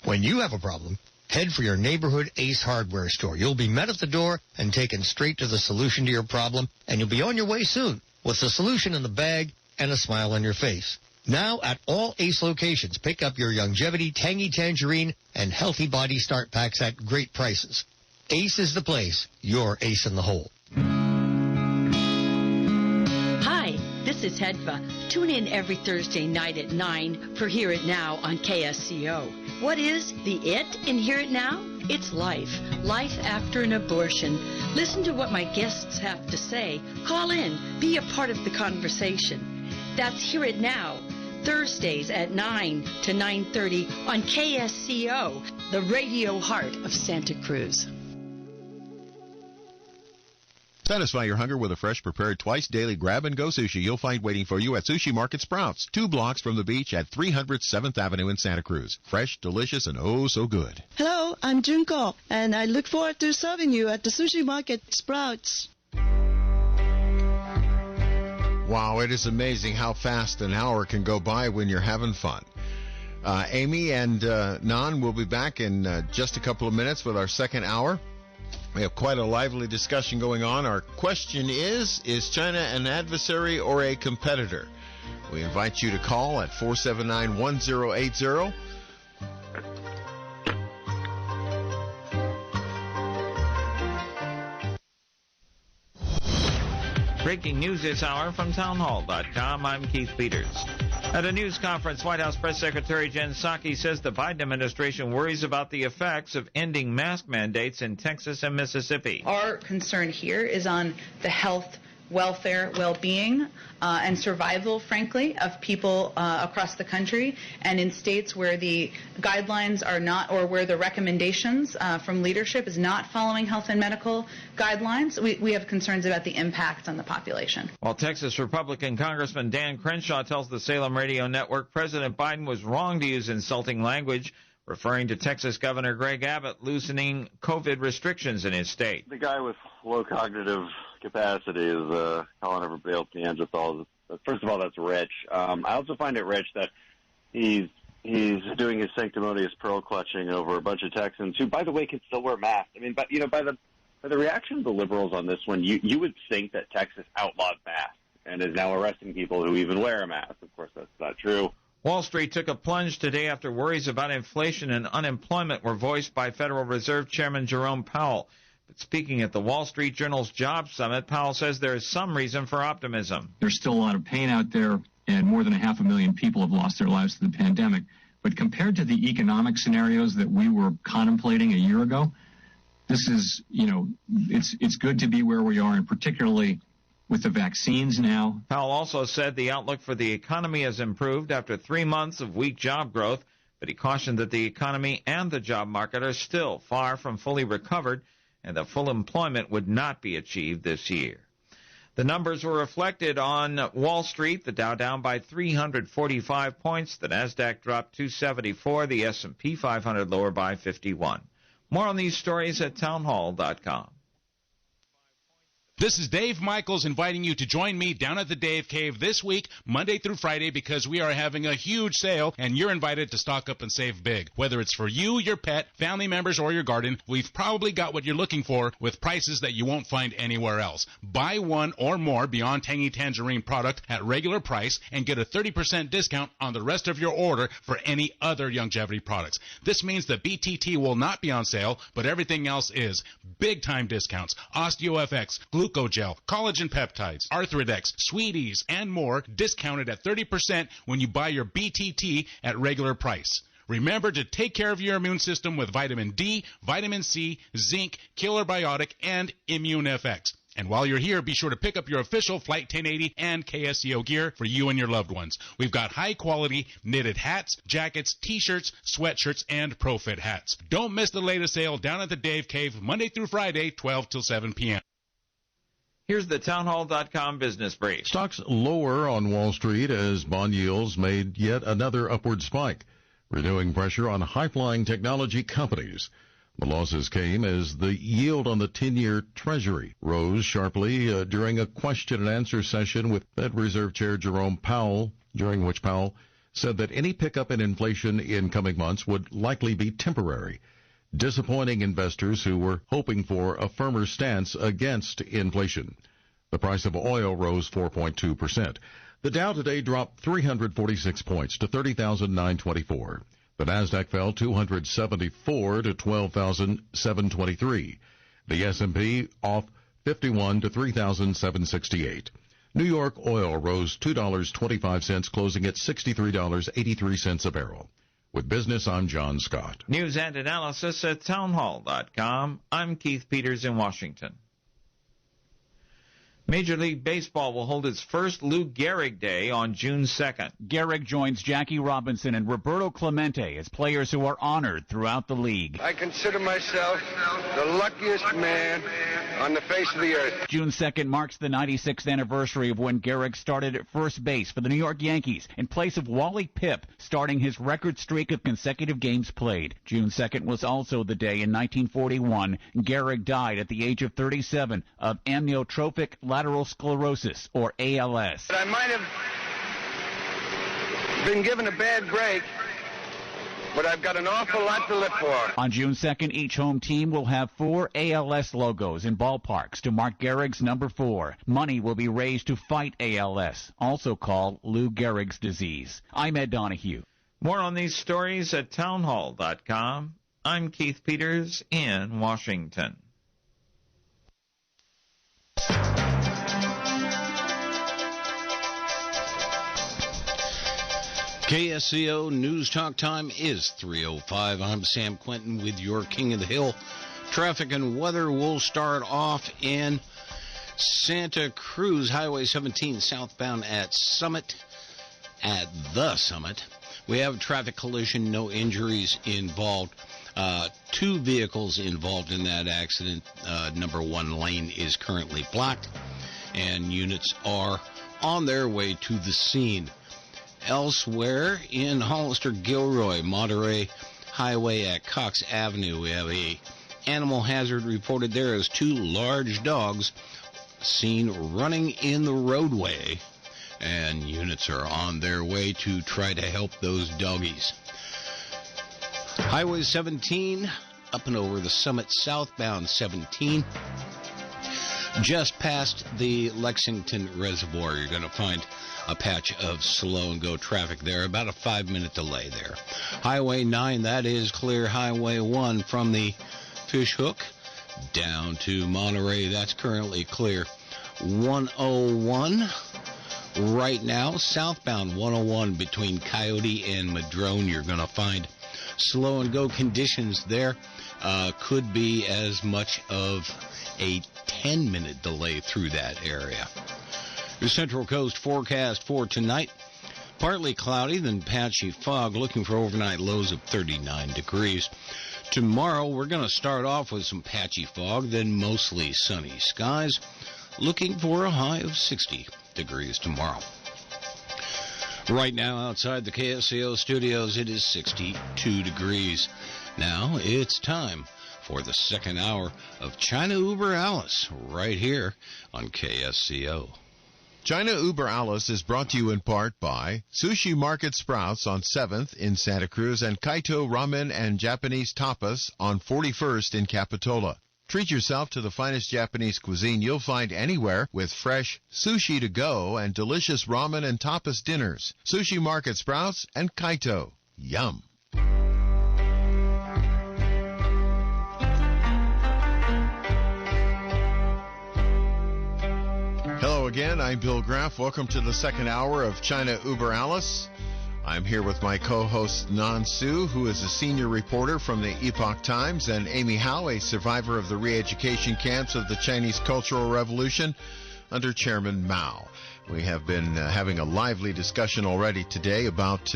when you have a problem, head for your neighborhood Ace Hardware store. You'll be met at the door and taken straight to the solution to your problem, and you'll be on your way soon with the solution in the bag and a smile on your face. Now, at all Ace locations, pick up your Longevity, Tangy Tangerine, and Healthy Body Start Packs at great prices. Ace is the place. You're ace in the hole. Hi, this is Hedva. Tune in every Thursday night at 9 for Hear It Now on KSCO. What is the it in Hear It Now? It's life. Life after an abortion. Listen to what my guests have to say. Call in. Be a part of the conversation. That's Hear It Now, Thursdays at 9 to 9:30 on KSCO, the radio heart of Santa Cruz. Satisfy your hunger with a fresh, prepared, twice-daily grab-and-go sushi you'll find waiting for you at Sushi Market Sprouts, 2 blocks from the beach at 300 7th Avenue in Santa Cruz. Fresh, delicious, and oh so good. Hello, I'm Junko, and I look forward to serving you at the Sushi Market Sprouts. Wow, it is amazing how fast an hour can go by when you're having fun. Amy and Nan will be back in just a couple of minutes with our second hour. We have quite a lively discussion going on. Our question is China an adversary or a competitor? We invite you to call at 479-1080. Breaking news this hour from townhall.com. I'm Keith Peters. At a news conference, White House Press Secretary Jen Psaki says the Biden administration worries about the effects of ending mask mandates in Texas and Mississippi. Our concern here is on the health, welfare, well-being, and survival, frankly, of people across the country, and in states where the guidelines are not, or where the recommendations from leadership is not following health and medical guidelines, we have concerns about the impact on the population. While Texas Republican Congressman Dan Crenshaw tells the Salem Radio Network President Biden was wrong to use insulting language, referring to Texas Governor Greg Abbott loosening COVID restrictions in his state. The guy with low cognitive capacity is calling everybody else Neanderthals. First of all, that's rich. I also find it rich that he's doing his sanctimonious pearl clutching over a bunch of Texans who, by the way, can still wear masks. I mean, but by the reaction of the liberals on this one, you would think that Texas outlawed masks and is now arresting people who even wear a mask. Of course, that's not true. Wall Street took a plunge today after worries about inflation and unemployment were voiced by Federal Reserve Chairman Jerome Powell. But speaking at the Wall Street Journal's Jobs Summit, Powell says there is some reason for optimism. There's still a lot of pain out there, and more than 500,000 people have lost their lives to the pandemic. But compared to the economic scenarios that we were contemplating a year ago, this is, it's good to be where we are, and particularly with the vaccines now. Powell also said the outlook for the economy has improved after 3 months of weak job growth, but he cautioned that the economy and the job market are still far from fully recovered and that full employment would not be achieved this year. The numbers were reflected on Wall Street. The Dow down by 345 points. The Nasdaq dropped 274. The S&P 500 lower by 51. More on these stories at townhall.com. This is Dave Michaels inviting you to join me down at the Dave Cave this week, Monday through Friday, because we are having a huge sale, and you're invited to stock up and save big. Whether it's for you, your pet, family members, or your garden, we've probably got what you're looking for with prices that you won't find anywhere else. Buy one or more Beyond Tangy Tangerine product at regular price and get a 30% discount on the rest of your order for any other longevity products. This means that BTT will not be on sale, but everything else is. Big-time discounts. OsteoFX, Glucogel, collagen peptides, Arthrodex, Sweeties, and more discounted at 30% when you buy your BTT at regular price. Remember to take care of your immune system with vitamin D, vitamin C, zinc, Killer Biotic, and Immune FX. And while you're here, be sure to pick up your official Flight 1080 and KSCO gear for you and your loved ones. We've got high-quality knitted hats, jackets, T-shirts, sweatshirts, and ProFit hats. Don't miss the latest sale down at the Dave Cave, Monday through Friday, 12 till 7 p.m. Here's the townhall.com business brief. Stocks lower on Wall Street as bond yields made yet another upward spike, renewing pressure on high-flying technology companies. The losses came as the yield on the 10-year Treasury rose sharply during a question-and-answer session with Fed Reserve Chair Jerome Powell, during which Powell said that any pickup in inflation in coming months would likely be temporary, disappointing investors who were hoping for a firmer stance against inflation. The price of oil rose 4.2%. The Dow today dropped 346 points to 30,924. The Nasdaq fell 274 to 12,723. The S&P off 51 to 3,768. New York oil rose $2.25, closing at $63.83 a barrel. With business, I'm John Scott. News and analysis at townhall.com. I'm Keith Peters in Washington. Major League Baseball will hold its first Lou Gehrig Day on June 2nd. Gehrig joins Jackie Robinson and Roberto Clemente as players who are honored throughout the league. I consider myself the luckiest man on the face of the earth. June 2nd marks the 96th anniversary of when Gehrig started at first base for the New York Yankees in place of Wally Pipp, starting his record streak of consecutive games played. June 2nd was also the day in 1941 Gehrig died at the age of 37 of amyotrophic lateral sclerosis, or ALS. I might have been given a bad break, but I've got an awful lot to live for. On June 2nd, each home team will have 4 ALS logos in ballparks to mark Gehrig's number 4. Money will be raised to fight ALS, also called Lou Gehrig's disease. I'm Ed Donahue. More on these stories at townhall.com. I'm Keith Peters in Washington. KSCO News Talk time is 3:05. I'm Sam Quinton with your King of the Hill. Traffic and weather will start off in Santa Cruz, Highway 17 southbound at the Summit. We have a traffic collision, no injuries involved. 2 vehicles involved in that accident. Number 1 lane is currently blocked, and units are on their way to the scene. Elsewhere in Hollister-Gilroy, Monterey Highway at Cox Avenue, we have a animal hazard reported there as 2 large dogs seen running in the roadway, and units are on their way to try to help those doggies. Highway 17 up and over the Summit, southbound 17. Just past the Lexington Reservoir, you're going to find a patch of slow-and-go traffic there, about a 5-minute delay there. Highway 9, that is clear. Highway 1 from the Fish Hook down to Monterey, that's currently clear. 101 right now, southbound 101 between Coyote and Madrone, you're going to find slow-and-go conditions there. Could be as much of a 10-minute delay through that area. Your Central Coast forecast for tonight, partly cloudy, then patchy fog, looking for overnight lows of 39 degrees. Tomorrow, we're going to start off with some patchy fog, then mostly sunny skies, looking for a high of 60 degrees tomorrow. Right now, outside the KSCO studios, it is 62 degrees. Now, it's time for the second hour of China Uber Alice right here on KSCO. China Uber Alice is brought to you in part by Sushi Market Sprouts on 7th in Santa Cruz and Kaito Ramen and Japanese Tapas on 41st in Capitola. Treat yourself to the finest Japanese cuisine you'll find anywhere with fresh sushi to go and delicious ramen and tapas dinners. Sushi Market Sprouts and Kaito. Yum. Hello again, I'm Bill Graff. Welcome to the second hour of China Uber Alice. I'm here with my co-host Nan Su, who is a senior reporter from the Epoch Times, and Amy Howe, a survivor of the re-education camps of the Chinese Cultural Revolution under Chairman Mao. We have been having a lively discussion already today about,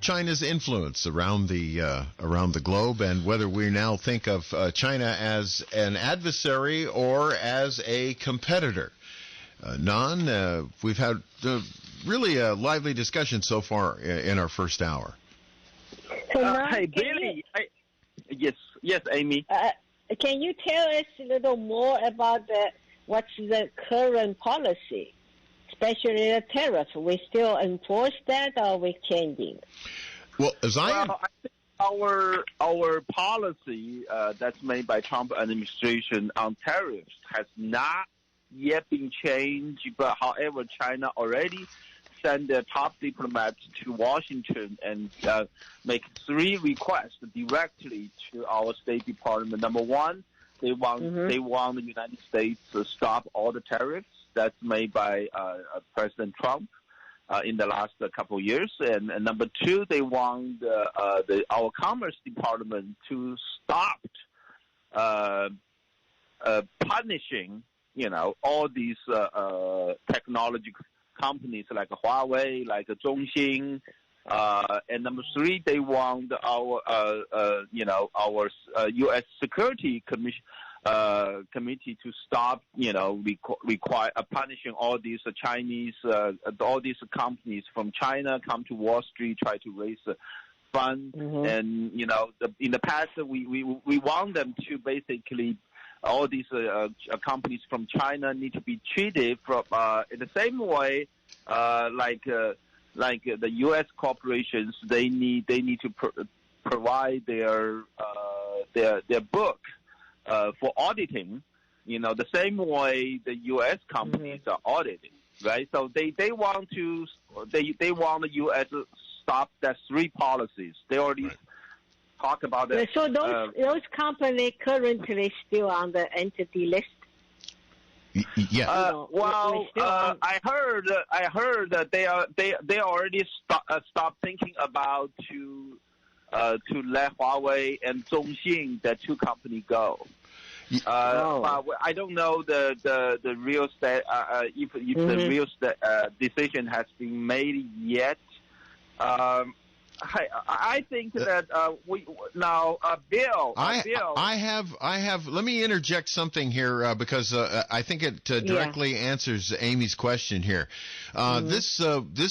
China's influence around the globe, and whether we now think of China as an adversary or as a competitor. Nan, we've had really a lively discussion so far in our first hour. Hey, Billy. Yes, Amy. Can you tell us a little more about what's the current policy, especially the tariff? We still enforce that, or are we changing? Well, I think our policy that's made by Trump administration on tariffs has not yet been changed, but however, China already sent their top diplomats to Washington and make 3 requests directly to our State Department. Number one, they want the United States to stop all the tariffs that's made by President Trump in the last couple of years, and number two, they want our Commerce Department to stop punishing all these technology companies like Huawei, like Zhongxin, and number three, they want our U.S. Security Committee to stop, require punishing all these Chinese, all these companies from China come to Wall Street, try to raise funds, and in the past we want them to basically. All these companies from China need to be treated from in the same way, like the U.S. corporations. They need to provide their book for auditing. The same way the U.S. companies are audited, right? So they want the U.S. to stop that 3 policies. They already. Right. Talk about it. So those companies currently still on the entity list. Yeah. I heard that they already stopped thinking about to let Huawei and Zhongxin, that 2 companies, go. But I don't know the real if the real decision has been made yet. I think that Bill. I have. Let me interject something here because I think it directly answers Amy's question here. This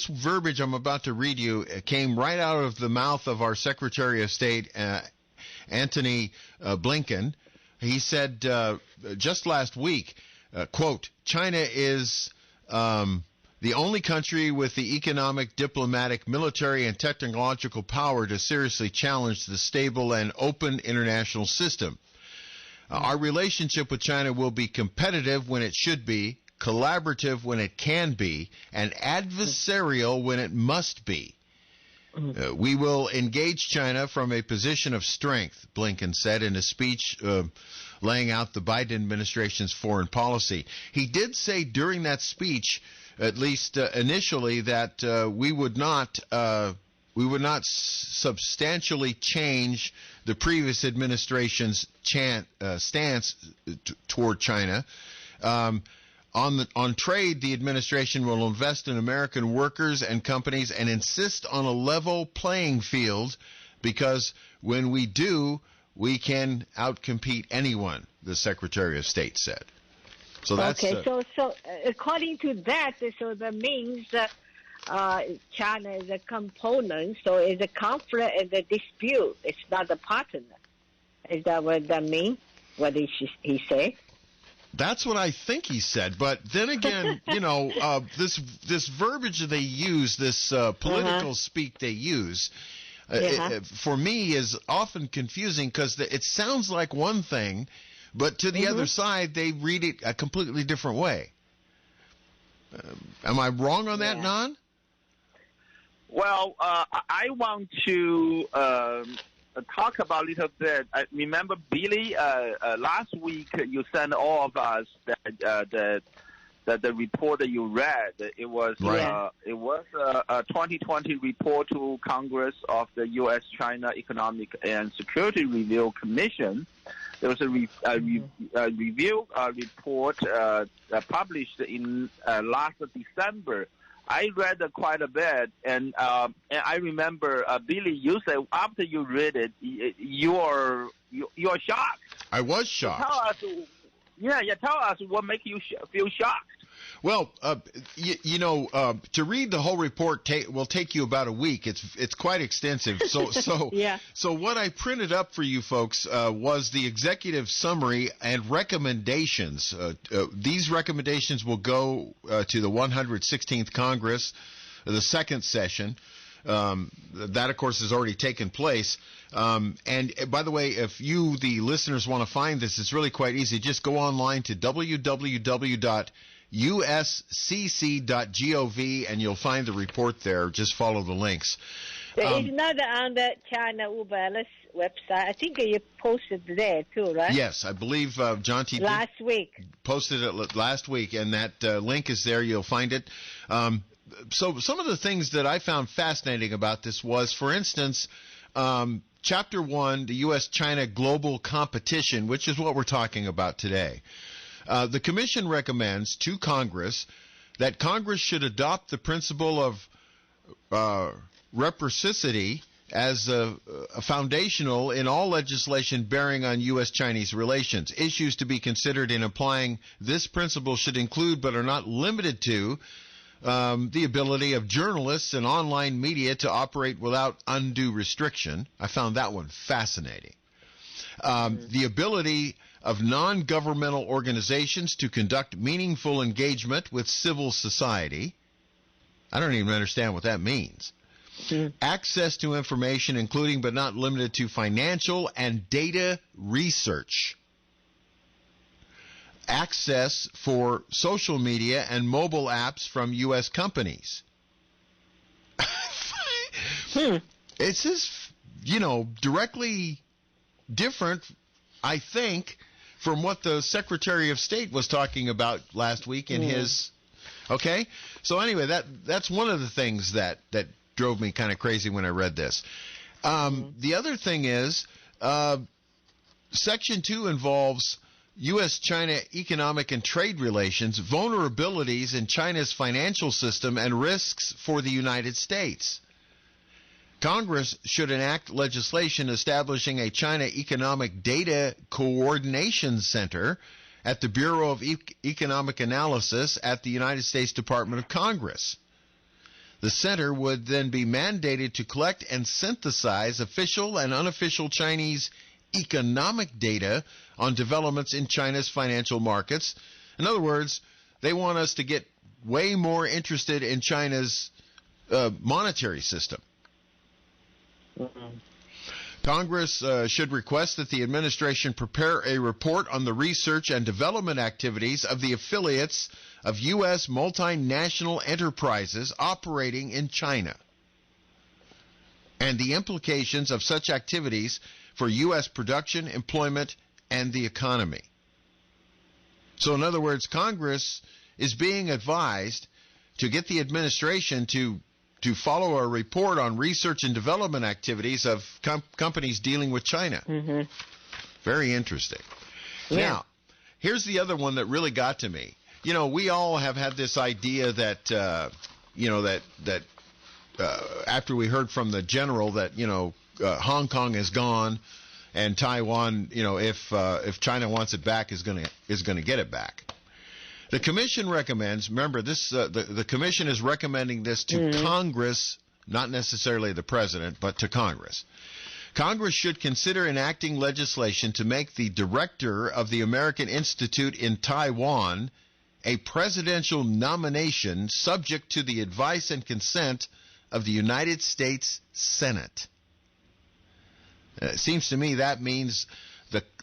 verbiage I'm about to read you came right out of the mouth of our Secretary of State, Antony Blinken. He said just last week, quote, China is the only country with the economic, diplomatic, military, and technological power to seriously challenge the stable and open international system. Our relationship with China will be competitive when it should be, collaborative when it can be, and adversarial when it must be. We will engage China from a position of strength, Blinken said in a speech laying out the Biden administration's foreign policy. He did say during that speech, at least initially, that we would not substantially change the previous administration's stance toward China. On trade, the administration will invest in American workers and companies and insist on a level playing field, because when we do, we can outcompete anyone, the Secretary of State said. So that's okay. So according to that, so that means China is a component. So it's a conflict and a dispute. It's not a partner. Is that what that means? What did he say? That's what I think he said. But then again, this verbiage they use, this political speak they use, for me is often confusing because it sounds like one thing, but to the other side, they read it a completely different way. Am I wrong on that, Nan? Well, I want to talk about a little bit. I remember, Billy, last week you sent all of us the report that you read. It was a 2020 report to Congress of the U.S.-China Economic and Security Review Commission. There was a review report published in last December. I read quite a bit, and I remember, Billy, you said after you read it, you're shocked. I was shocked. Tell us what makes you feel shocked. Well, to read the whole report will take you about a week. It's quite extensive. So yeah. So what I printed up for you folks was the executive summary and recommendations. These recommendations will go to the 116th Congress, the second session. That, of course, has already taken place. And by the way, if you, the listeners, want to find this, it's really quite easy. Just go online to www.uscc.gov and you'll find the report there. Just follow the links. It's not on the China Uber website. I think you posted there too, right? Yes, I believe John T. last week. Posted it last week, and that link is there. You'll find it. So some of the things that I found fascinating about this was, for instance, Chapter 1, the U.S.-China Global Competition, which is what we're talking about today. The Commission recommends to Congress that Congress should adopt the principle of reciprocity as a foundational in all legislation bearing on U.S.-Chinese relations. Issues to be considered in applying this principle should include, but are not limited to, the ability of journalists and online media to operate without undue restriction. I found that one fascinating. The ability of non-governmental organizations to conduct meaningful engagement with civil society. I don't even understand what that means. Access to information, including but not limited to financial and data research. Access for social media and mobile apps from U.S. companies. It's just, directly different, I think, from what the Secretary of State was talking about last week in his. Okay? So anyway, that's one of the things that drove me kind of crazy when I read this. The other thing is, Section 2 involves U.S.-China economic and trade relations, vulnerabilities in China's financial system, and risks for the United States. Congress should enact legislation establishing a China Economic Data Coordination Center at the Bureau of Economic Analysis at the United States Department of Congress. The center would then be mandated to collect and synthesize official and unofficial Chinese economic data on developments in China's financial markets. In other words, they want us to get way more interested in China's monetary system. Congress should request that the administration prepare a report on the research and development activities of the affiliates of U.S. multinational enterprises operating in China and the implications of such activities for U.S. production, employment, and the economy. So, in other words, Congress is being advised to get the administration to follow a report on research and development activities of companies dealing with China. Very interesting. Yeah. Now, here's the other one that really got to me. We all have had this idea that, after we heard from the general that, Hong Kong is gone and Taiwan, if China wants it back, is going to get it back. The Commission recommends, remember, this the Commission is recommending this to Congress, not necessarily the President, but to Congress. Congress should consider enacting legislation to make the director of the American Institute in Taiwan a presidential nomination subject to the advice and consent of the United States Senate. It seems to me that means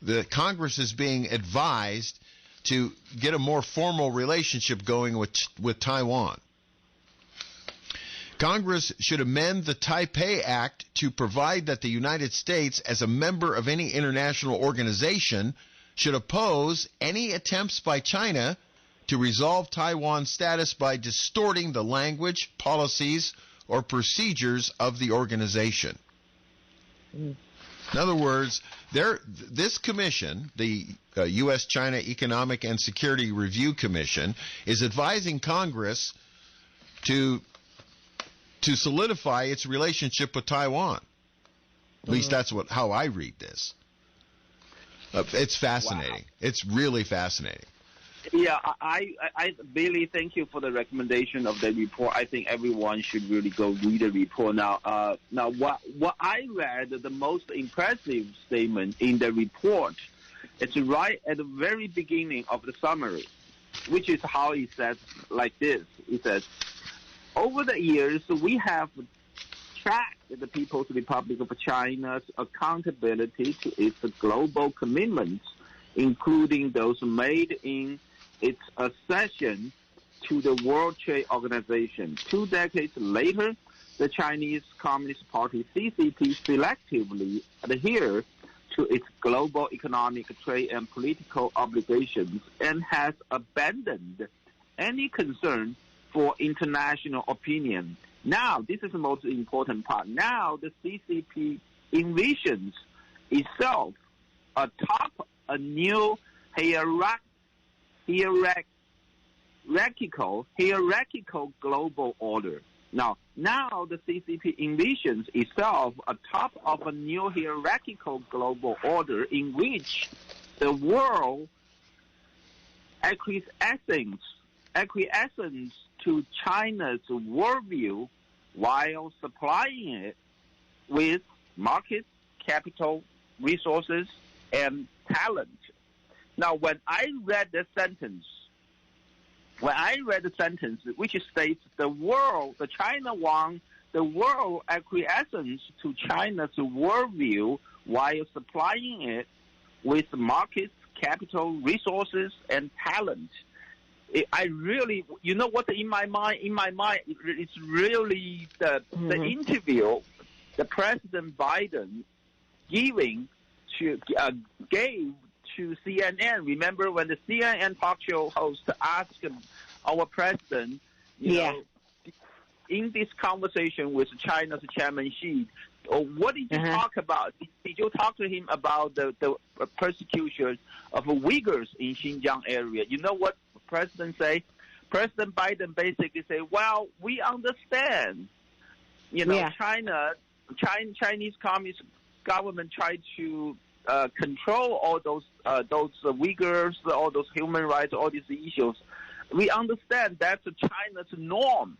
the Congress is being advised to get a more formal relationship going with Taiwan. Congress should amend the Taipei Act to provide that the United States, as a member of any international organization, should oppose any attempts by China to resolve Taiwan's status by distorting the language, policies, or procedures of the organization. In other words, this commission, the U.S.-China Economic and Security Review Commission, is advising Congress to solidify its relationship with Taiwan. At least that's how I read this. It's fascinating. Wow. It's really fascinating. Yeah, I Billy, thank you for the recommendation of the report. I think everyone should really go read the report now. Now, what I read, the most impressive statement in the report, it's right at the very beginning of the summary, which is how it says like this. It says, over the years, we have tracked the People's Republic of China's accountability to its global commitments, including those made in its accession to the World Trade Organization. 2 decades later, the Chinese Communist Party, CCP, selectively adhered to its global economic, trade, and political obligations and has abandoned any concern for international opinion. Now, this is the most important part. Now, the CCP envisions itself atop a new hierarchical global order. Now the CCP envisions itself atop of a new hierarchical global order in which the world acquiescence to China's worldview while supplying it with markets, capital, resources, and talent. Now, when I read the sentence, which states China won the world acquiescence to China's worldview while supplying it with markets, capital, resources, and talent. I really, you know what, in my mind, it's really the interview the President Biden gave to CNN. Remember when the CNN talk show host asked our president, you know, in this conversation with China's Chairman Xi, what did you talk about? Did you talk to him about the persecution of Uyghurs in Xinjiang area? You know what the president say? President Biden basically say, well, we understand. You know, Chinese Communist government tried to control all those Uyghurs, all those human rights, all these issues. We understand that's China's norm.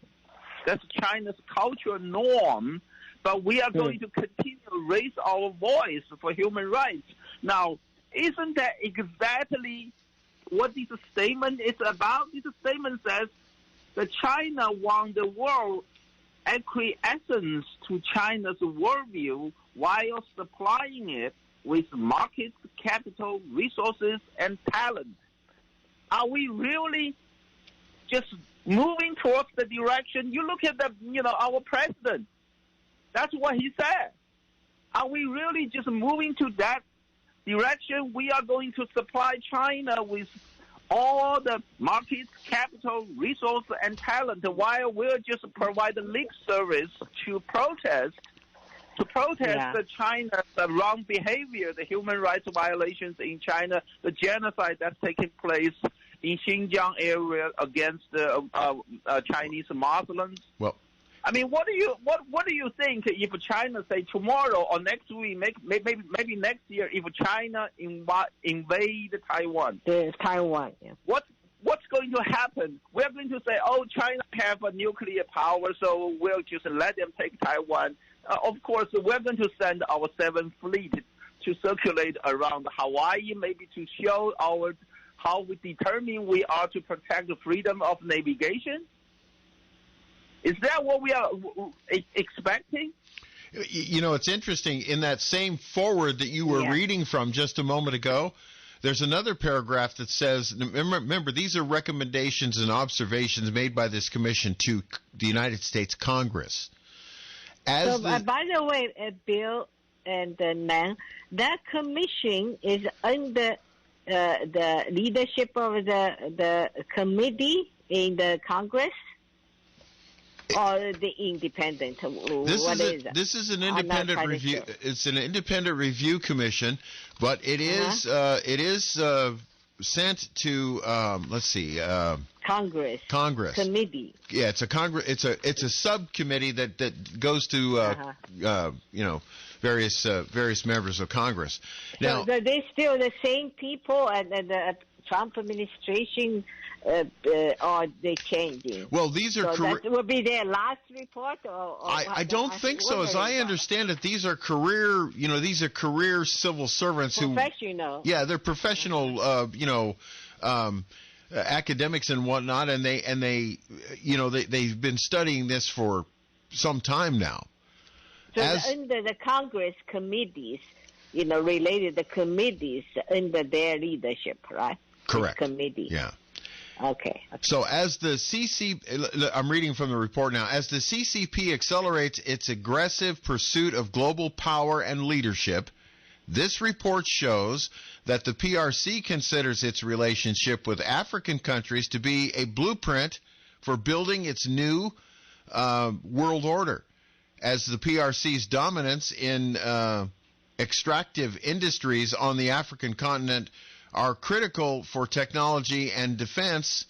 That's China's cultural norm. But we are going to continue to raise our voice for human rights. Now, isn't that exactly what this statement is about? This statement says that China won the world acquiescence to China's worldview while supplying it with markets, capital, resources, and talent. Are we really just moving towards the direction? You look at our president. That's what he said. Are we really just moving to that direction? We are going to supply China with all the markets, capital, resources, and talent, while we'll just provide lip service to protest the China's wrong behavior, the human rights violations in China, the genocide that's taking place in Xinjiang area against Chinese Muslims. Well, I mean, what do you think if China say tomorrow or next week, maybe next year, if China invade Taiwan? Taiwan, yeah. What's going to happen? We're going to say, oh, China have a nuclear power, so we'll just let them take Taiwan. Of course, we're going to send our 7th Fleet to circulate around Hawaii, maybe to show how we determine we are to protect the freedom of navigation. Is that what we are expecting? You know, it's interesting. In that same forward that you were reading from just a moment ago, there's another paragraph that says, remember, these are recommendations and observations made by this commission to the United States Congress. By the way, Bill and Nan, that commission is under the leadership of the committee in the Congress? Or the independent? This is an independent review. It's an independent review commission, but it is sent to Congress committee. Yeah, it's a It's a subcommittee that goes to various members of Congress. Now, so they still the same people and the Trump administration. Or they changing? Well, these are that will be their last report, or I don't think so. As I understand it, these are career civil servants professional. They're professional. Academics and whatnot, and they've been studying this for some time now. So under the Congress committees, related the committees under their leadership, right? Correct. This committee. Yeah. Okay. So as the I'm reading from the report now, as the CCP accelerates its aggressive pursuit of global power and leadership, this report shows that the PRC considers its relationship with African countries to be a blueprint for building its new world order, as the PRC's dominance in extractive industries on the African continent are critical for technology and defense,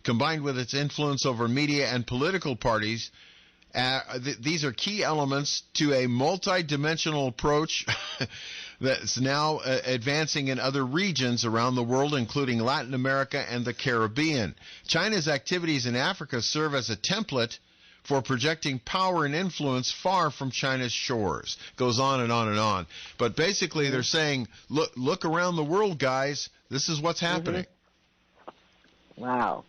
combined with its influence over media and political parties. These are key elements to a multi-dimensional approach that's now advancing in other regions around the world, including Latin America and the Caribbean. China's activities in Africa serve as a template for projecting power and influence far from China's shores. Goes on and on and on. But basically they're saying, look around the world, guys. This is what's happening. Wow.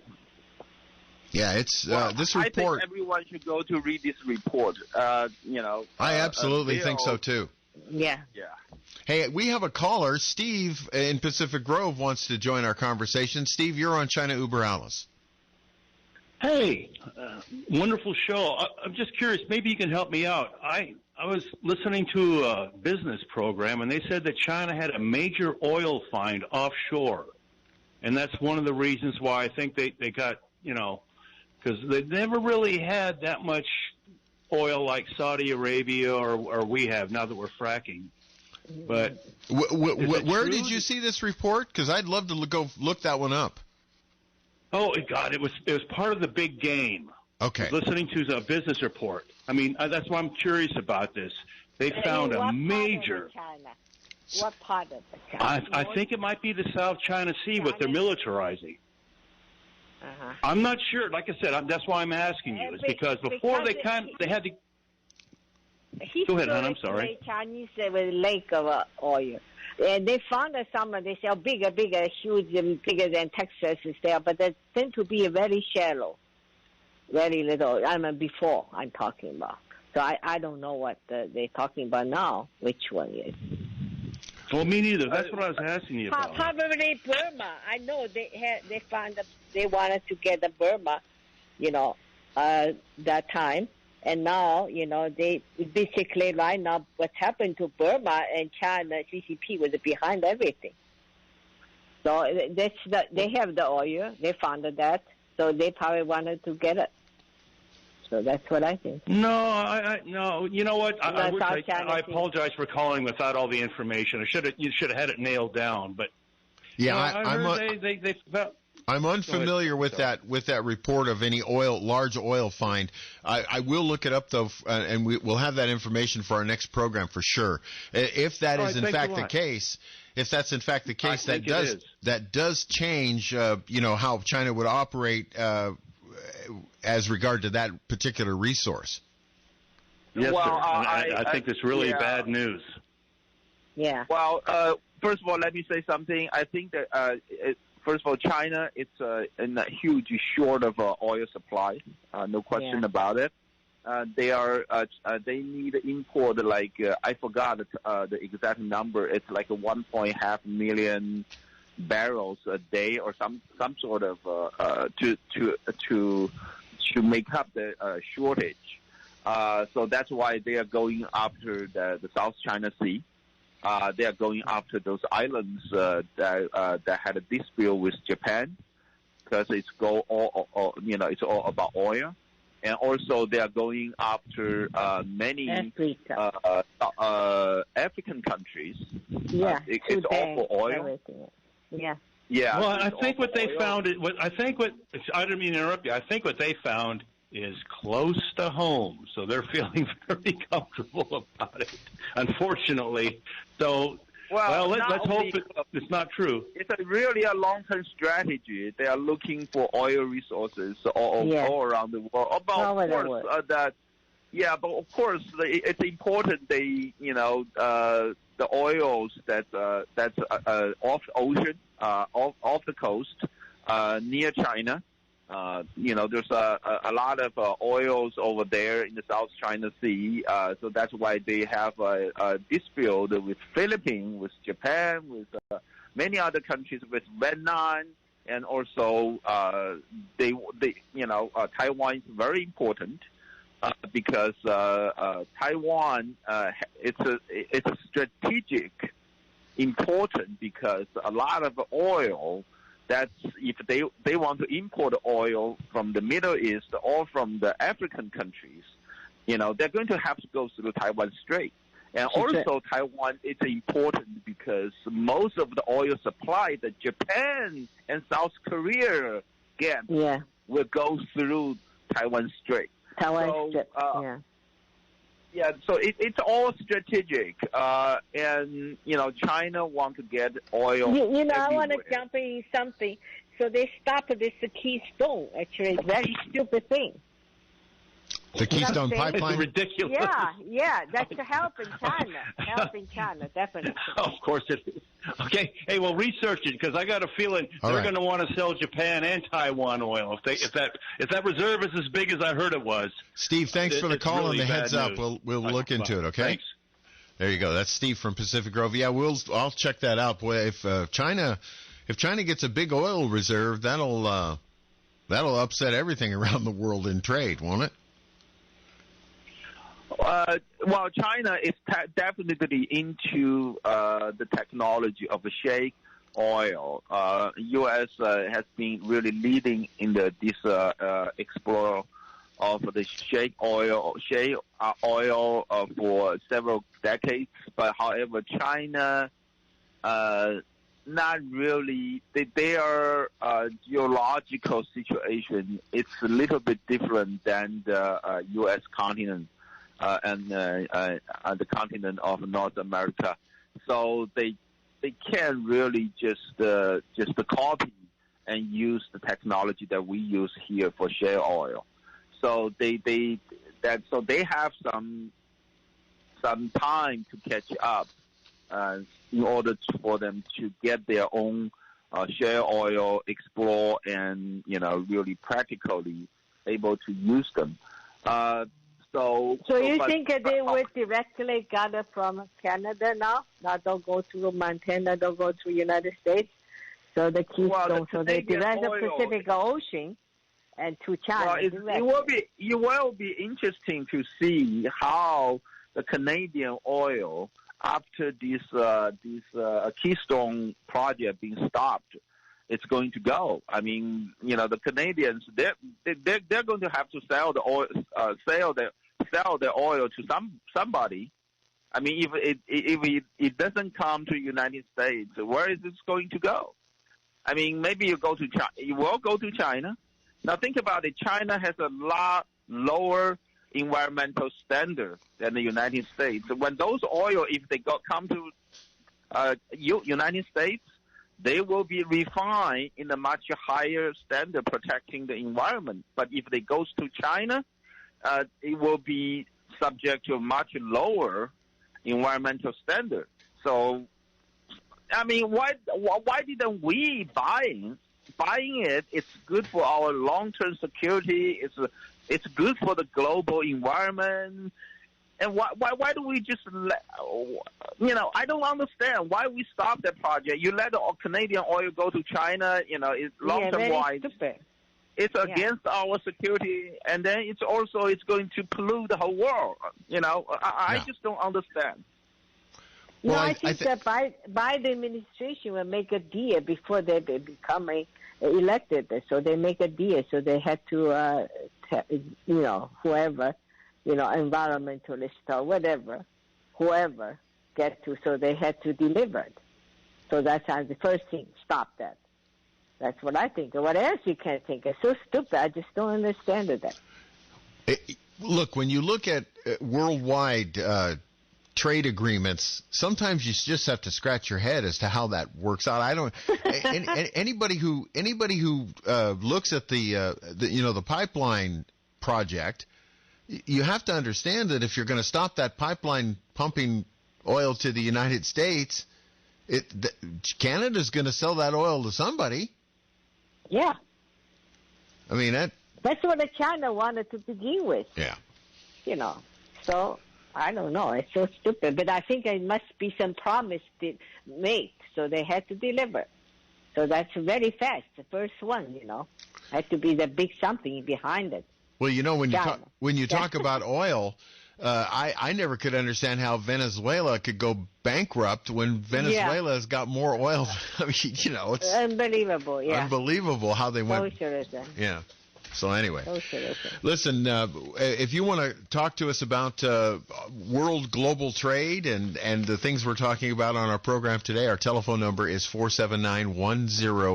Yeah, it's this report. I think everyone should go to read this report. I absolutely think so too. Yeah. Yeah. Hey, we have a caller. Steve in Pacific Grove wants to join our conversation. Steve, you're on China Uber Alice. Hey, wonderful show. I'm just curious, maybe you can help me out. I was listening to a business program, and they said that China had a major oil find offshore. And that's one of the reasons why I think they got, because they never really had that much oil like Saudi Arabia or we have now that we're fracking. But where did you see this report? Because I'd love to go look that one up. Oh God, it was part of the big game. Okay. Listening to a business report. I mean, that's why I'm curious about this. They found a major. What part of the China? I think it might be the South China Sea, what they're militarizing. I'm not sure. Like I said, that's why I'm asking you. It's because before they had to. Go ahead, hon. I'm sorry. Chinese lake of oil. And they found some, they say, bigger, huge, bigger than Texas is there, but they tend to be very shallow, very little. Before I'm talking about. So I don't know what they're talking about now, which one is. Well, me neither. That's what I was asking you about. Probably Burma. I know they found they wanted to get the Burma, that time. And now, they basically line up what happened to Burma, and China, CCP was behind everything. So they have the oil. They found that. So they probably wanted to get it. So that's what I think. No, no. You know what? I apologize for calling without all the information. You should have had it nailed down. But yeah, I heard they I'm unfamiliar with that report of any large oil find. I will look it up though, and we'll have that information for our next program for sure. If that is in fact the case, that does change, how China would operate as regard to that particular resource. Yes, well, sir. I think it's really bad news. Yeah. Well, first of all, let me say something. I think that first of all, China is in a huge short of oil supply. No question about it. They need to import I forgot the exact number. It's like 1.5 million barrels a day or some sort of to make up the shortage. So that's why they are going after the South China Sea. They are going after those islands that had a dispute with Japan, because it's it's all about oil, and also they are going after many African countries. Yeah, it's all for oil. Everything. Yeah. Yeah. Well, I think what they found is I didn't mean to interrupt you. I think what they found is close to home, so they're feeling very comfortable about it, unfortunately. So, let's hope it's not true. It's really a long-term strategy. They are looking for oil resources all around the world. But of course, it's important they, the oils that's off the ocean, off the coast, near China. There's a lot of oils over there in the South China Sea, so that's why they have a dispute with Philippines, with Japan, with many other countries, with Vietnam, and also Taiwan is very important because Taiwan it's a strategic important because a lot of oil. That's if they want to import oil from the Middle East or from the African countries, they're going to have to go through Taiwan Strait. And also Taiwan is important because most of the oil supply that Japan and South Korea get will go through Taiwan Strait. Yeah, so it's all strategic, and China want to get oil. I want to jump in something. So they stopped this Keystone. Actually, very stupid thing. The Keystone Pipeline? It's ridiculous. Yeah, that's helping China, definitely. Of course it is. Okay, hey, well, research it, because I got a feeling they're going to want to sell Japan and Taiwan oil if that reserve is as big as I heard it was. Steve, thanks for the call really and the heads up. News. We'll look into it. Okay. Thanks. There you go. That's Steve from Pacific Grove. Yeah, I'll check that out. Boy, if China gets a big oil reserve, that'll upset everything around the world in trade, won't it? Well, China is definitely into the technology of shale oil. U.S. has been really leading in this explore of the shale oil for several decades. But however, China not really. Their geological situation it's a little bit different than the U.S. continent. And the continent of North America, so they can't really just copy and use the technology that we use here for shale oil. So they have some time to catch up in order for them to get their own shale oil, explore, and really practically able to use them. So you think they will directly gather from Canada now? Now don't go through Montana, don't go through United States. So the Keystone, so they direct the Pacific Ocean and to China. Well, it will be interesting to see how the Canadian oil after this Keystone project being stopped, it's going to go. I mean, the Canadians they're going to have to sell the oil, sell their oil to somebody. I mean, if it doesn't come to the United States, where is this going to go? I mean, maybe you go to China. You will go to China. Now think about it. China has a lot lower environmental standard than the United States. When those oil, if they come to United States, they will be refined in a much higher standard protecting the environment. But if they goes to China, it will be subject to a much lower environmental standard. So, I mean, why didn't we buying it? It's good for our long-term security. It's good for the global environment. And why do we just let, I don't understand why we stop that project. You let the Canadian oil go to China, it's long-term wise. It's against our security, and then it's going to pollute the whole world. I just don't understand. Well, I think that Biden administration will make a deal before they become elected. So they make a deal. So they had to, whoever, environmentalist or whatever, whoever get to. So they had to deliver it. So that's the first thing. Stop that. That's what I think. What else you can't think? It's so stupid. I just don't understand it. Look, when you look at worldwide trade agreements, sometimes you just have to scratch your head as to how that works out. I don't. Anybody who looks at the pipeline project, you have to understand that if you're going to stop that pipeline pumping oil to the United States, Canada's going to sell that oil to somebody. Yeah. I mean, that's what China wanted to begin with. Yeah. So I don't know. It's so stupid. But I think it must be some promise made, so they had to deliver. So that's very fast. The first one, had to be the big something behind it. Well, when you talk about oil, I never could understand how Venezuela could go bankrupt when Venezuela has got more oil. I mean, it's unbelievable. Yeah, unbelievable how they went. Socialism. Yeah. So anyway, socialism. Listen, if you want to talk to us about world global trade and the things we're talking about on our program today, our telephone number is 479-1080,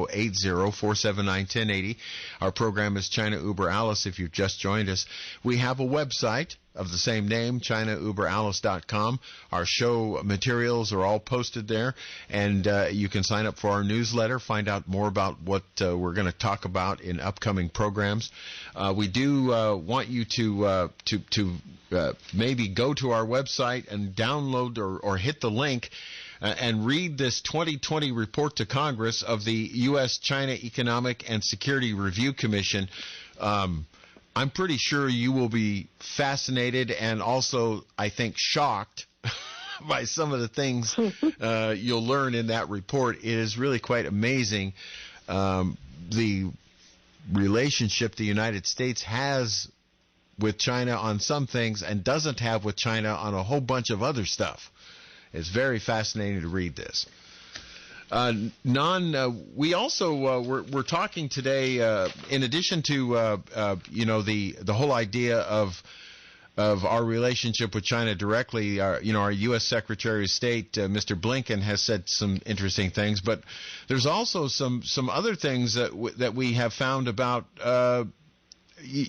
479-1080. Our program is China Uber Alice. If you've just joined us, we have a website of the same name, ChinaUberAlice.com. Our show materials are all posted there, and you can sign up for our newsletter, find out more about what we're going to talk about in upcoming programs. We do want you to maybe go to our website and download or hit the link and read this 2020 report to Congress of the U.S.-China Economic and Security Review Commission. I'm pretty sure you will be fascinated and also, I think, shocked by some of the things you'll learn in that report. It is really quite amazing the relationship the United States has with China on some things and doesn't have with China on a whole bunch of other stuff. It's very fascinating to read this. We also we're talking today in addition to the whole idea of our relationship with China directly. Our U.S. Secretary of State Mr. Blinken has said some interesting things, but there's also some other things that we have found about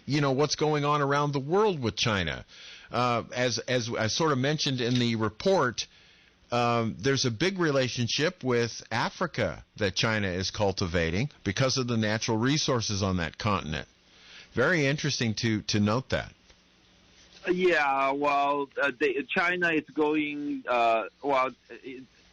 what's going on around the world with China. As I sort of mentioned in the report. There's a big relationship with Africa that China is cultivating because of the natural resources on that continent. Very interesting to note that. Yeah, well, China is going,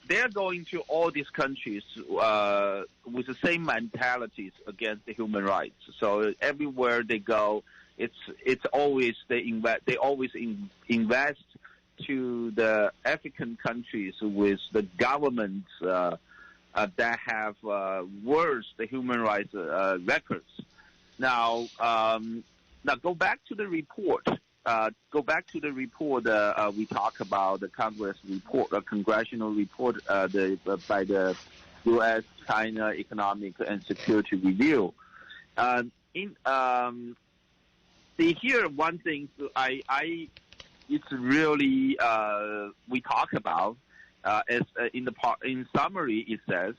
they're going to all these countries with the same mentalities against the human rights. So everywhere they go, it's always they always invest to the African countries with the governments that have worse the human rights records. Now go back to the report. We talk about the Congress report, a congressional report by the U.S. China Economic and Security Review. Here one thing it's really we talk about in summary. It says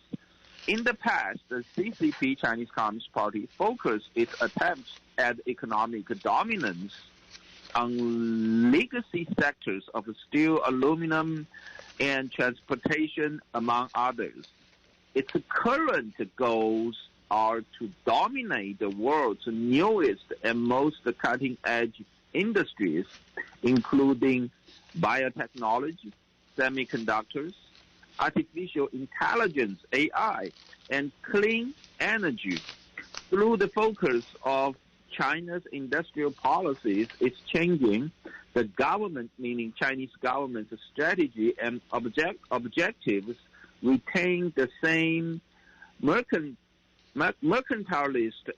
In the past, the CCP, Chinese Communist Party, focused its attempts at economic dominance on legacy sectors of steel, aluminum, and transportation, among others. Its current goals are to dominate the world's newest and most cutting-edge industries, including biotechnology, semiconductors, artificial intelligence, AI, and clean energy. Through the focus of China's industrial policies is changing, the government, meaning Chinese government's strategy and objectives, retain the same mercantilist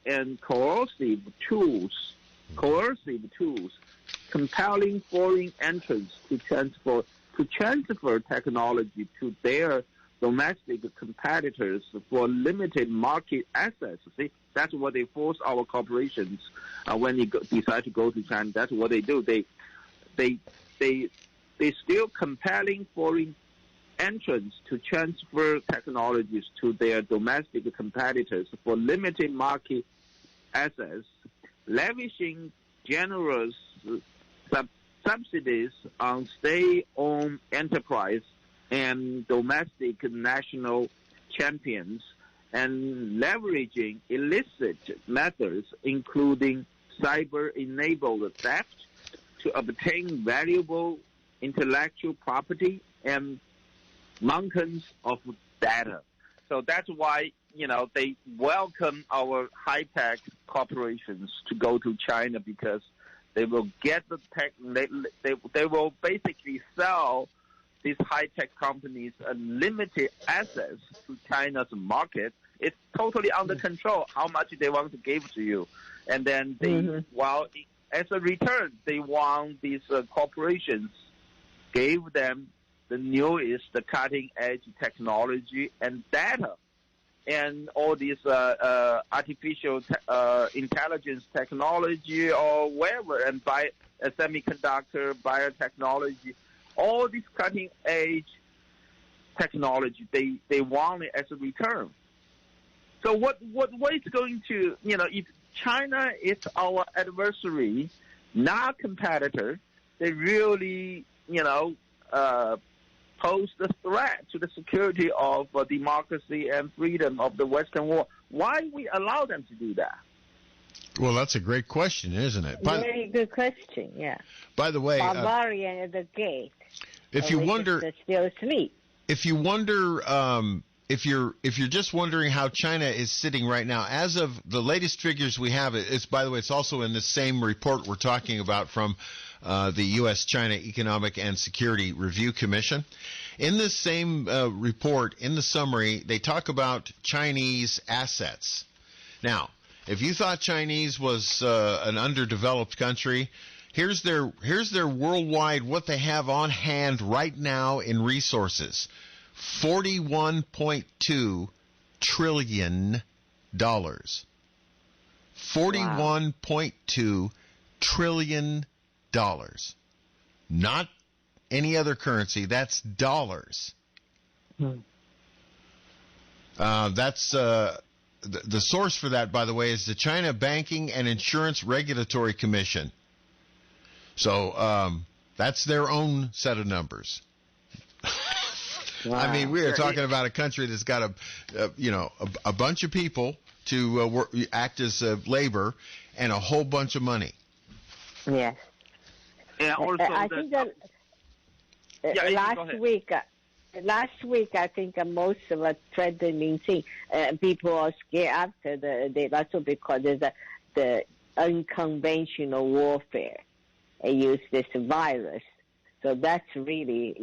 and coercive tools, compelling foreign entrants to transfer technology to their domestic competitors for limited market access. See, that's what they force our corporations when they decide to go to China. That's what they do. They still compelling foreign entrants to transfer technologies to their domestic competitors for limited market access, lavishing generous subsidies on state-owned enterprise and domestic national champions, and leveraging illicit methods, including cyber-enabled theft, to obtain valuable intellectual property and mountains of data. So that's why, they welcome our high-tech corporations to go to China, because they will get the tech. They will basically sell these high-tech companies unlimited access to China's market. It's totally under control how much they want to give to you, and then as a return, they want these corporations gave them the newest, the cutting-edge technology and data, and all these artificial intelligence technology or whatever, and semiconductor, biotechnology, all this cutting-edge technology, they want it as a return. So what is going to, if China is our adversary, not competitor, they really, pose the threat to the security of democracy and freedom of the Western world. Why we allow them to do that? Well, that's a great question, isn't it? Very good question, yeah. By the way, barbarian at the gate. If you wonder, still asleep. If you wonder, if you're just wondering how China is sitting right now, as of the latest figures we have, it's, by the way, it's also in the same report we're talking about from the U.S.-China Economic and Security Review Commission. In this same report, in the summary, they talk about Chinese assets. Now, if you thought Chinese was an underdeveloped country, here's their worldwide, what they have on hand right now in resources. $41.2 trillion. $41.2 trillion. Not any other currency. That's dollars. That's the source for that, by the way, is the China Banking and Insurance Regulatory Commission. So that's their own set of numbers. Wow. I mean, we are talking about a country that's got a bunch of people to act as labor and a whole bunch of money. Yes. Yeah. Also, I think that last week, I think most of us threatening thing, people are scared after that's because there's the unconventional warfare. They use this virus, so that's really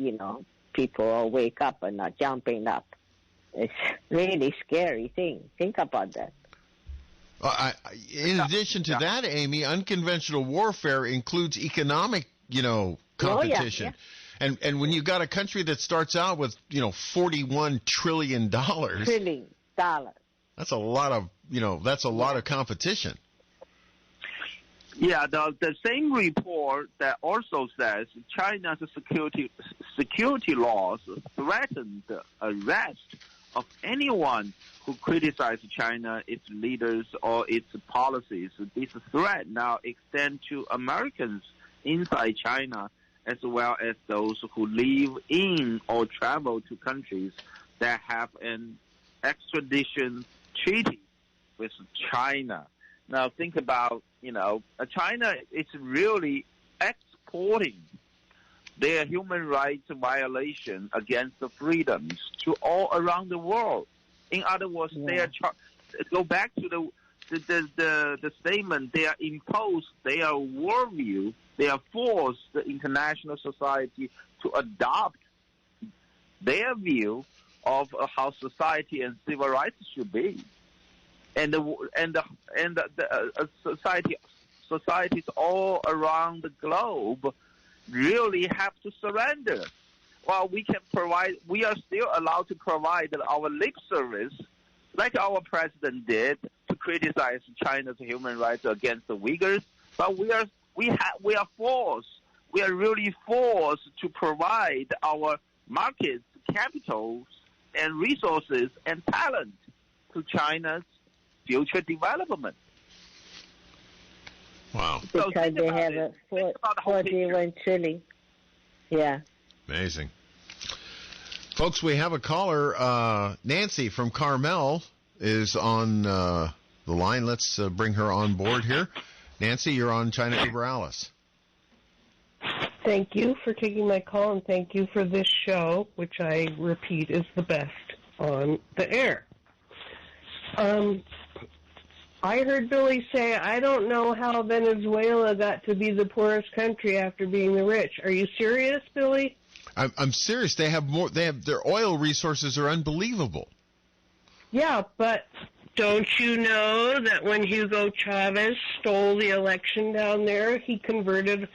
people will wake up and not jumping up. It's really scary thing. Think about that. In addition to that, Amy, unconventional warfare includes economic, competition. Oh, yeah. And when you've got a country that starts out with, $41 trillion. That's a lot of, that's a lot of competition. Yeah, the same report that also says China's security laws threatened the arrest of anyone who criticizes China, its leaders, or its policies. This threat now extends to Americans inside China, as well as those who live in or travel to countries that have an extradition treaty with China. Now think about, China is really exporting their human rights violation against the freedoms to all around the world. In other words, they are go back to the statement. They are imposed their worldview. They are forced the international society to adopt their view of how society and civil rights should be, and societies all around the globe really have to surrender. Well, we are still allowed to provide our lip service, like our president did, to criticize China's human rights against the Uyghurs. But we are really forced to provide our markets, capitals, and resources and talent to China's future development. Wow. Because they have a 41 trillion. Yeah. Amazing. Folks, we have a caller. Nancy from Carmel is on the line. Let's bring her on board here. Nancy, you're on China Uber Alice. Thank you for taking my call, and thank you for this show, which I repeat is the best on the air. I heard Billy say, I don't know how Venezuela got to be the poorest country after being the rich. Are you serious, Billy? I'm serious. They have their oil resources are unbelievable. Yeah, but don't you know that when Hugo Chavez stole the election down there, he converted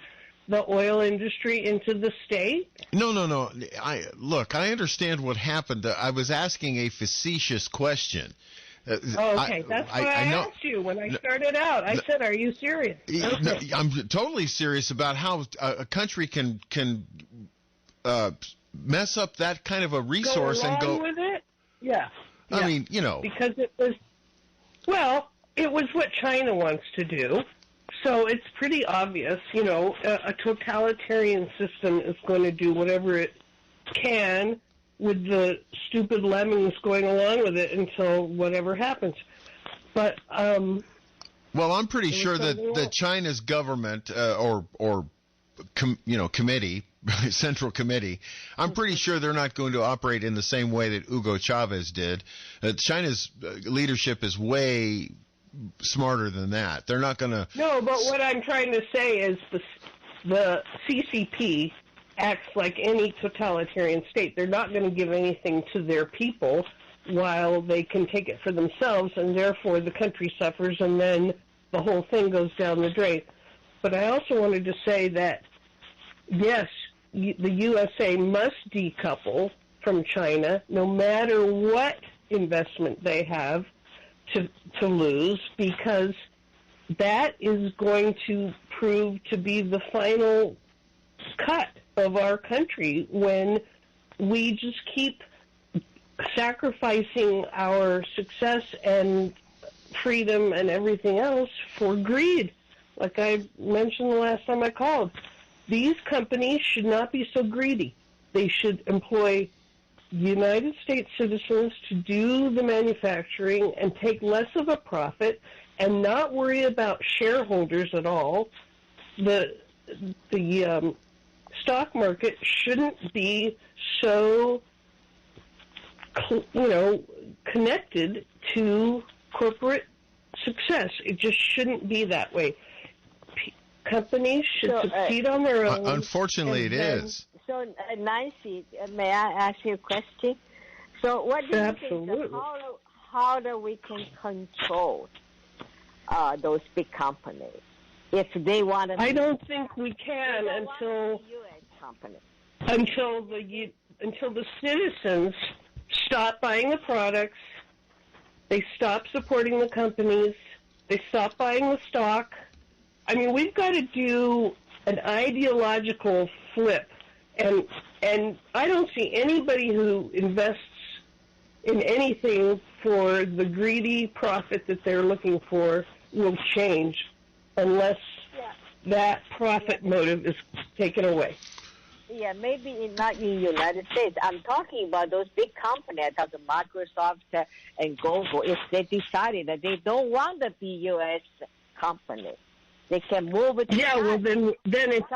the oil industry into the state? No. I understand what happened. I was asking a facetious question. Okay, that's what I asked you when I started out. I said, are you serious? Okay. I'm totally serious about how a country can mess up that kind of a resource and go with it? Yeah. I mean, because it was what China wants to do. So it's pretty obvious, a totalitarian system is going to do whatever it can with the stupid lemmings going along with it until whatever happens. But well, I'm pretty sure that China's government committee, central committee, I'm pretty sure they're not going to operate in the same way that Hugo Chavez did. China's leadership is way smarter than that. They're not going to. No, but what I'm trying to say is the CCP acts like any totalitarian state. They're not going to give anything to their people while they can take it for themselves, and therefore the country suffers, and then the whole thing goes down the drain. But I also wanted to say that, yes, the USA must decouple from China, no matter what investment they have to lose, because that is going to prove to be the final cut of our country when we just keep sacrificing our success and freedom and everything else for greed. Like I mentioned the last time I called, these companies should not be so greedy. They should employ United States citizens to do the manufacturing and take less of a profit and not worry about shareholders at all. The stock market shouldn't be so, connected to corporate success. It just shouldn't be that way. Companies should succeed on their own. Unfortunately, it is. So, Nancy, may I ask you a question? So, what do you think? How do we can control those big companies if they want to? I don't think we can until the citizens stop buying the products, they stop supporting the companies, they stop buying the stock. I mean, we've got to do an ideological flip, and I don't see anybody who invests in anything for the greedy profit that they're looking for will change unless that profit motive is taken away. Yeah, maybe not in the United States. I'm talking about those big companies, like Microsoft and Google. If they decided that they don't want to be U.S. company, they can move it. Yeah, well then it's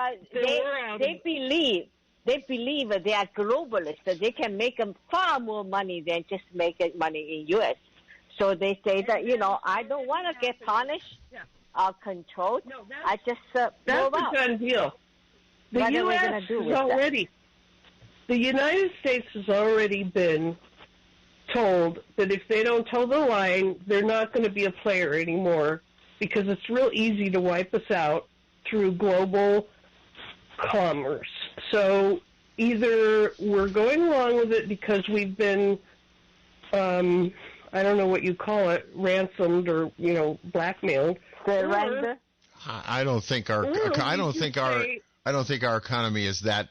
they believe that they are globalists. That they can make far more money than just making money in U.S. So they say that I don't want to get punished or controlled. I just that's move out. a done deal. The U.S. the United States has already been told that if they don't toe the line, they're not going to be a player anymore because it's real easy to wipe us out through global commerce. So either we're going along with it because we've been, I don't know what you call it, ransomed or blackmailed. I don't think our economy is that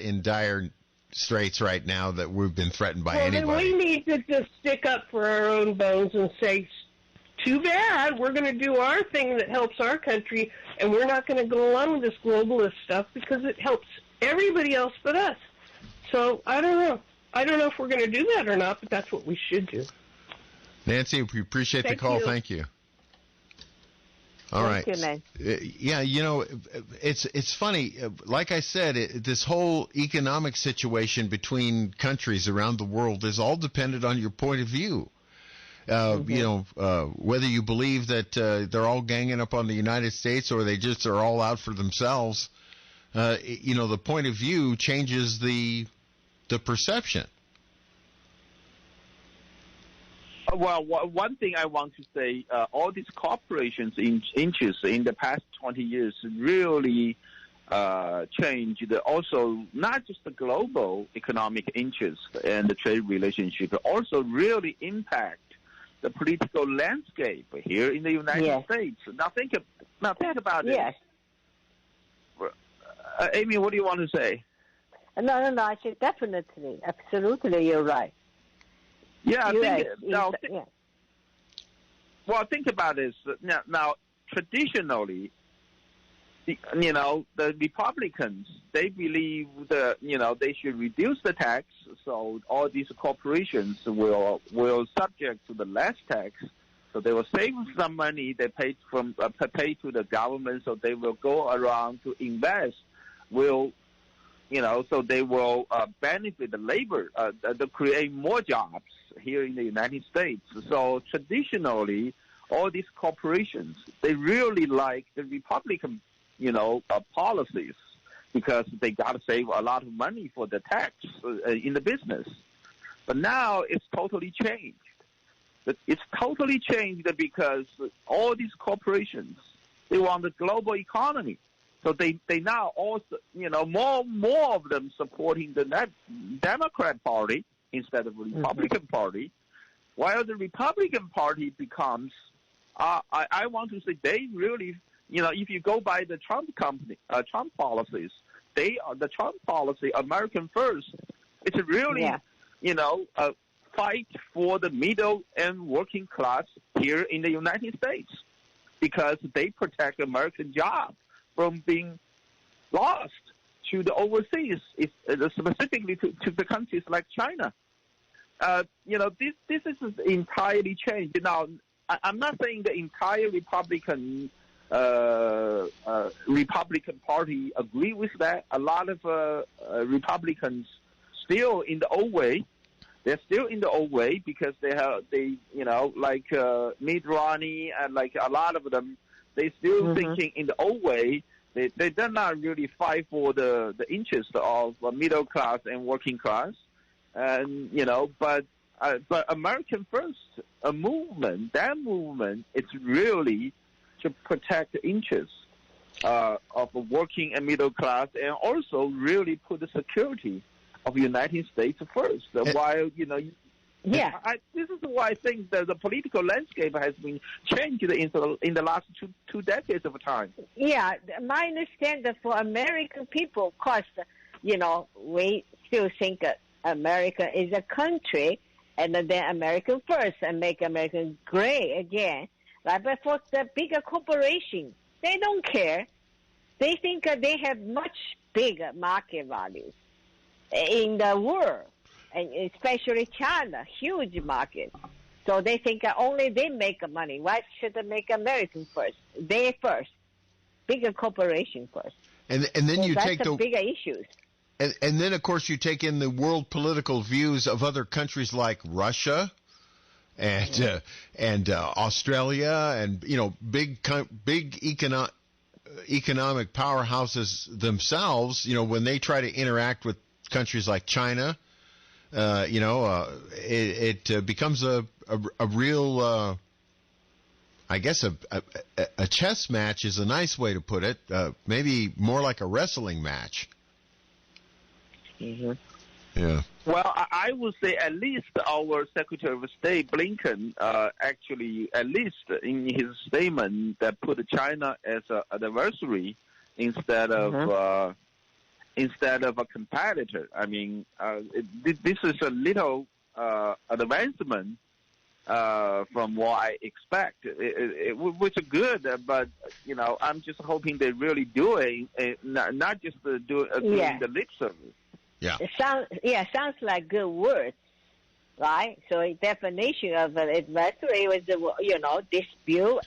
in dire straits right now that we've been threatened by anybody. Then we need to just stick up for our own bones and say, too bad, we're going to do our thing that helps our country, and we're not going to go along with this globalist stuff because it helps everybody else but us. So I don't know. I don't know if we're going to do that or not, but that's what we should do. Nancy, we appreciate the call. Thank you. All right. Thank you, man. Yeah, it's funny. Like I said, this whole economic situation between countries around the world is all dependent on your point of view. Whether you believe that they're all ganging up on the United States or they just are all out for themselves, the point of view changes the perception. Well, one thing I want to say, all these corporations' interests in the past 20 years really changed. Also, not just the global economic interests and the trade relationship, but also really impact the political landscape here in the United States. Now think about it. Yes. Amy, what do you want to say? No. I said definitely, absolutely, you're right. Yeah, think about this. Now, traditionally, the Republicans, they believe that they should reduce the tax, so all these corporations will subject to the less tax, so they will save some money they pay to the government, so they will go around to invest. So they will benefit the labor to create more jobs here in the United States. So traditionally, all these corporations, they really like the Republican, policies because they got to save a lot of money for the tax in the business. But now it's totally changed. It's totally changed because all these corporations, they want the global economy. So they now also, more of them supporting the Democrat Party instead of the Republican Party, while the Republican Party becomes, I want to say they really, if you go by the Trump policies, the Trump policy, American First, it's really, a fight for the middle and working class here in the United States because they protect American jobs from being lost to the overseas, specifically to the countries like China. This is entirely changed. Now, I'm not saying the entire Republican Party agree with that. A lot of Republicans still in the old way. They're still in the old way because like Mitt Romney and like a lot of them, they still thinking in the old way. They did not really fight for the interests of middle class and working class, and but American First, that movement, it's really to protect the interests of the working and middle class, and also really put the security of the United States first. While this is why I think that the political landscape has been changed in the last two decades of time. Yeah, my understanding that for American people, of course, we still think America is a country, and then American first and make American great again. Right? But for the bigger corporation, they don't care. They think they have much bigger market values in the world, and especially China, huge market. So they think only they make money. Why should they make American first? They first, bigger corporation first. And then you take the bigger issues. And then, of course, you take in the world political views of other countries like Russia and Australia, and big economic powerhouses themselves. When they try to interact with countries like China, it becomes a real. I guess a chess match is a nice way to put it. Maybe more like a wrestling match. Mm-hmm. Yeah. Well, I would say at least our Secretary of State Blinken actually, at least in his statement, that put China as an adversary instead of a competitor. I mean, this is a little advancement from what I expect, which is good. But I'm just hoping they really do it, not just doing the lip service. Yeah. It sounds like good words, right? So a definition of an adversary was dispute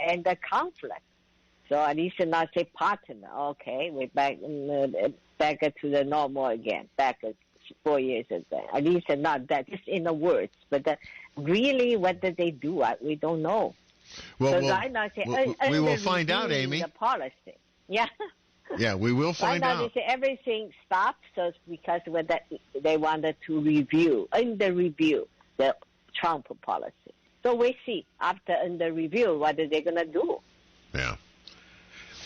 and the conflict. So at least not say partner. Okay, we're back to the normal again. Back 4 years ago. At least not that, just in the words. But really, what did they do? We don't know. Well, we will find out, Amy. The policy. Yeah. Yeah, we will find out. Right now, they say everything stopped, so it's because they wanted to review the Trump policy. So we see after under review what are they going to do. Yeah.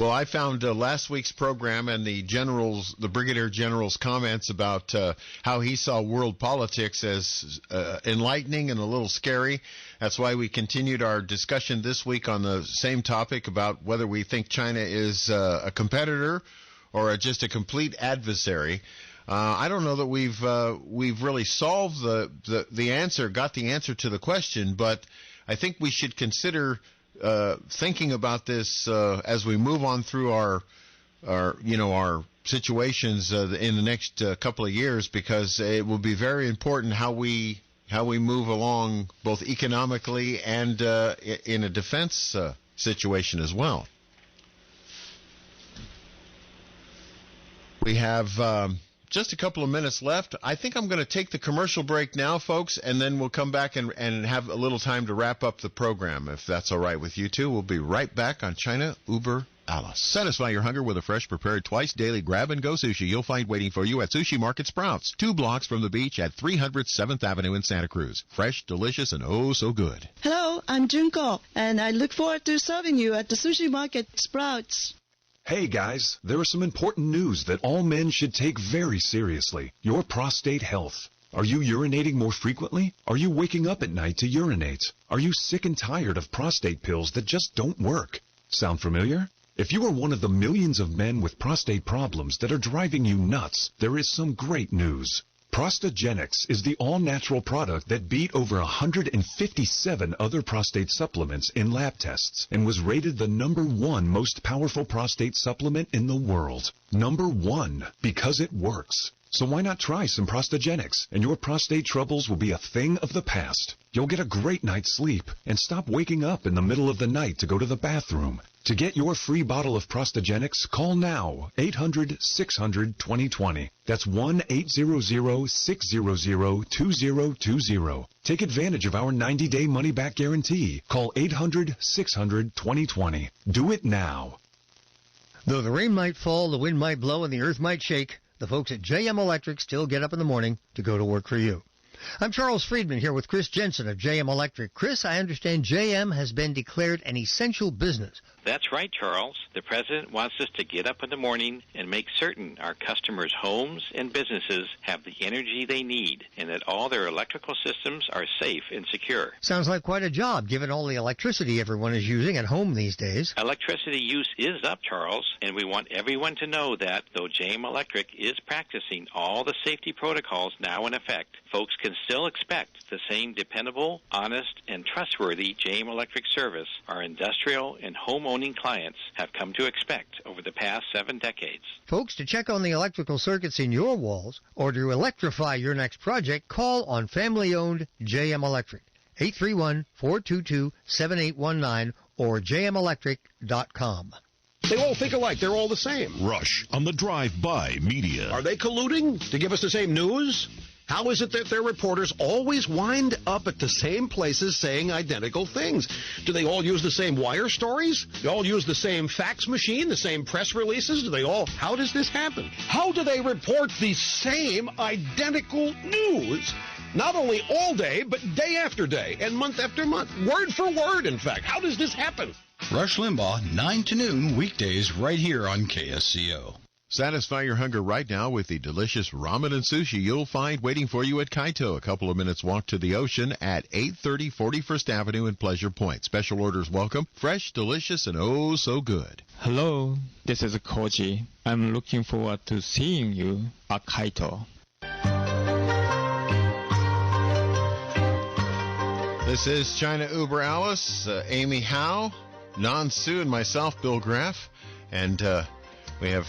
Well, I found last week's program and the Brigadier General's comments about how he saw world politics as enlightening and a little scary. That's why we continued our discussion this week on the same topic about whether we think China is a competitor or just a complete adversary. I don't know that we've really solved got the answer to the question, but I think we should consider thinking about this as we move on through our situations in the next couple of years, because it will be very important how we move along both economically and in a defense situation as well. We have just a couple of minutes left. I think I'm going to take the commercial break now, folks, and then we'll come back and have a little time to wrap up the program, if that's all right with you two. We'll be right back on China Über Alice. Satisfy your hunger with a fresh, prepared, twice daily grab-and-go sushi you'll find waiting for you at Sushi Market Sprouts, 2 blocks from the beach at 300 7th Avenue in Santa Cruz. Fresh, delicious, and oh so good. Hello, I'm Junko, and I look forward to serving you at the Sushi Market Sprouts. Hey guys, there is some important news that all men should take very seriously. Your prostate health. Are you urinating more frequently? Are you waking up at night to urinate? Are you sick and tired of prostate pills that just don't work? Sound familiar? If you are one of the millions of men with prostate problems that are driving you nuts, there is some great news. Prostagenics is the all-natural product that beat over 157 other prostate supplements in lab tests and was rated the #1 most powerful prostate supplement in the world. #1, because it works. So why not try some Prostagenics, and your prostate troubles will be a thing of the past. You'll get a great night's sleep and stop waking up in the middle of the night to go to the bathroom. To get your free bottle of Prostagenics, call now, 800-600-2020. That's 1-800-600-2020. Take advantage of our 90-day money-back guarantee. Call 800-600-2020. Do it now. Though the rain might fall, the wind might blow, and the earth might shake, the folks at JM Electric still get up in the morning to go to work for you. I'm Charles Friedman here with Chris Jensen of JM Electric. Chris, I understand JM has been declared an essential business. That's right, Charles. The President wants us to get up in the morning and make certain our customers' homes and businesses have the energy they need and that all their electrical systems are safe and secure. Sounds like quite a job, given all the electricity everyone is using at home these days. Electricity use is up, Charles, and we want everyone to know that though JM Electric is practicing all the safety protocols now in effect, folks can still expect the same dependable, honest, and trustworthy JM Electric service our industrial and home-owning clients have come to expect over the past 7 decades. Folks, to check on the electrical circuits in your walls or to electrify your next project, call on family-owned JM Electric, 831-422-7819 or jmelectric.com. They all think alike. They're all the same. Rush on the drive-by media. Are they colluding to give us the same news? How is it that their reporters always wind up at the same places saying identical things? Do they all use the same wire stories? They all use the same fax machine, the same press releases? How does this happen? How do they report the same identical news? Not only all day, but day after day and month after month. Word for word, in fact. How does this happen? Rush Limbaugh, 9 to noon, weekdays, right here on KSCO. Satisfy your hunger right now with the delicious ramen and sushi you'll find waiting for you at Kaito. A couple of minutes walk to the ocean at 830 41st Avenue in Pleasure Point. Special orders welcome. Fresh, delicious, and oh so good. Hello, this is Koji. I'm looking forward to seeing you at Kaito. This is China Uber Alice, Amy Howe, Nan Su, and myself, Bill Graff. And we have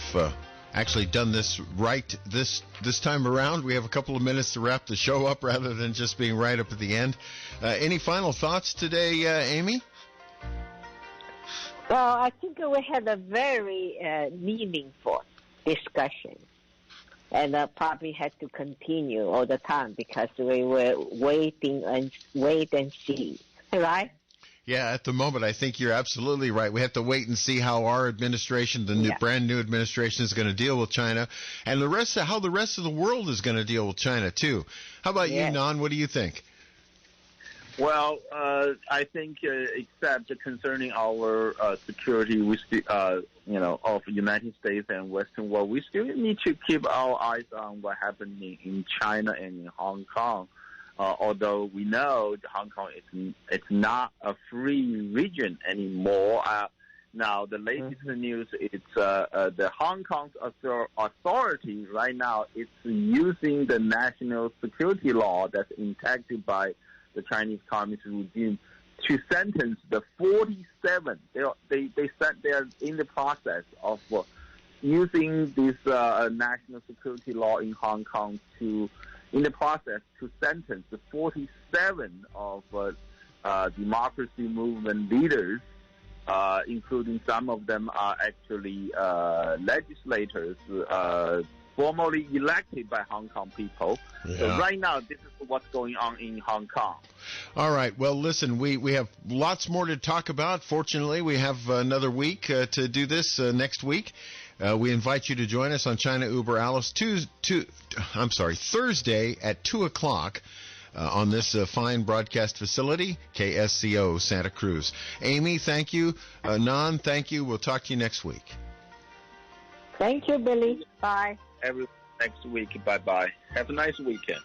actually done this right this time around. We have a couple of minutes to wrap the show up rather than just being right up at the end. Any final thoughts today, Amy? Well, I think we had a very meaningful discussion. And probably had to continue all the time because we were wait and see, right? Yeah, at the moment, I think you're absolutely right. We have to wait and see how our administration, the brand new administration, is going to deal with China, and how the rest of the world is going to deal with China too. How about you, Nan? What do you think? Well, I think except concerning our security, we still, of the United States and Western world, we still need to keep our eyes on what's happening in China and in Hong Kong. Although we know that Hong Kong it's not a free region anymore. Now, the latest news is the Hong Kong authority right now is using the national security law that's enacted by the Chinese Communist regime to sentence the 47. They are in the process of using this national security law in Hong Kong to sentence the 47 of democracy movement leaders, including some of them are actually legislators formally elected by Hong Kong people. Yeah. So right now, this is what's going on in Hong Kong. All right. Well, listen, we have lots more to talk about. Fortunately, we have another week to do this next week. We invite you to join us on China Uber Alice Thursday at 2 o'clock on this fine broadcast facility, KSCO Santa Cruz. Amy, thank you. Nan, thank you. We'll talk to you next week. Thank you, Billy. Bye. Next week. Bye-bye. Have a nice weekend.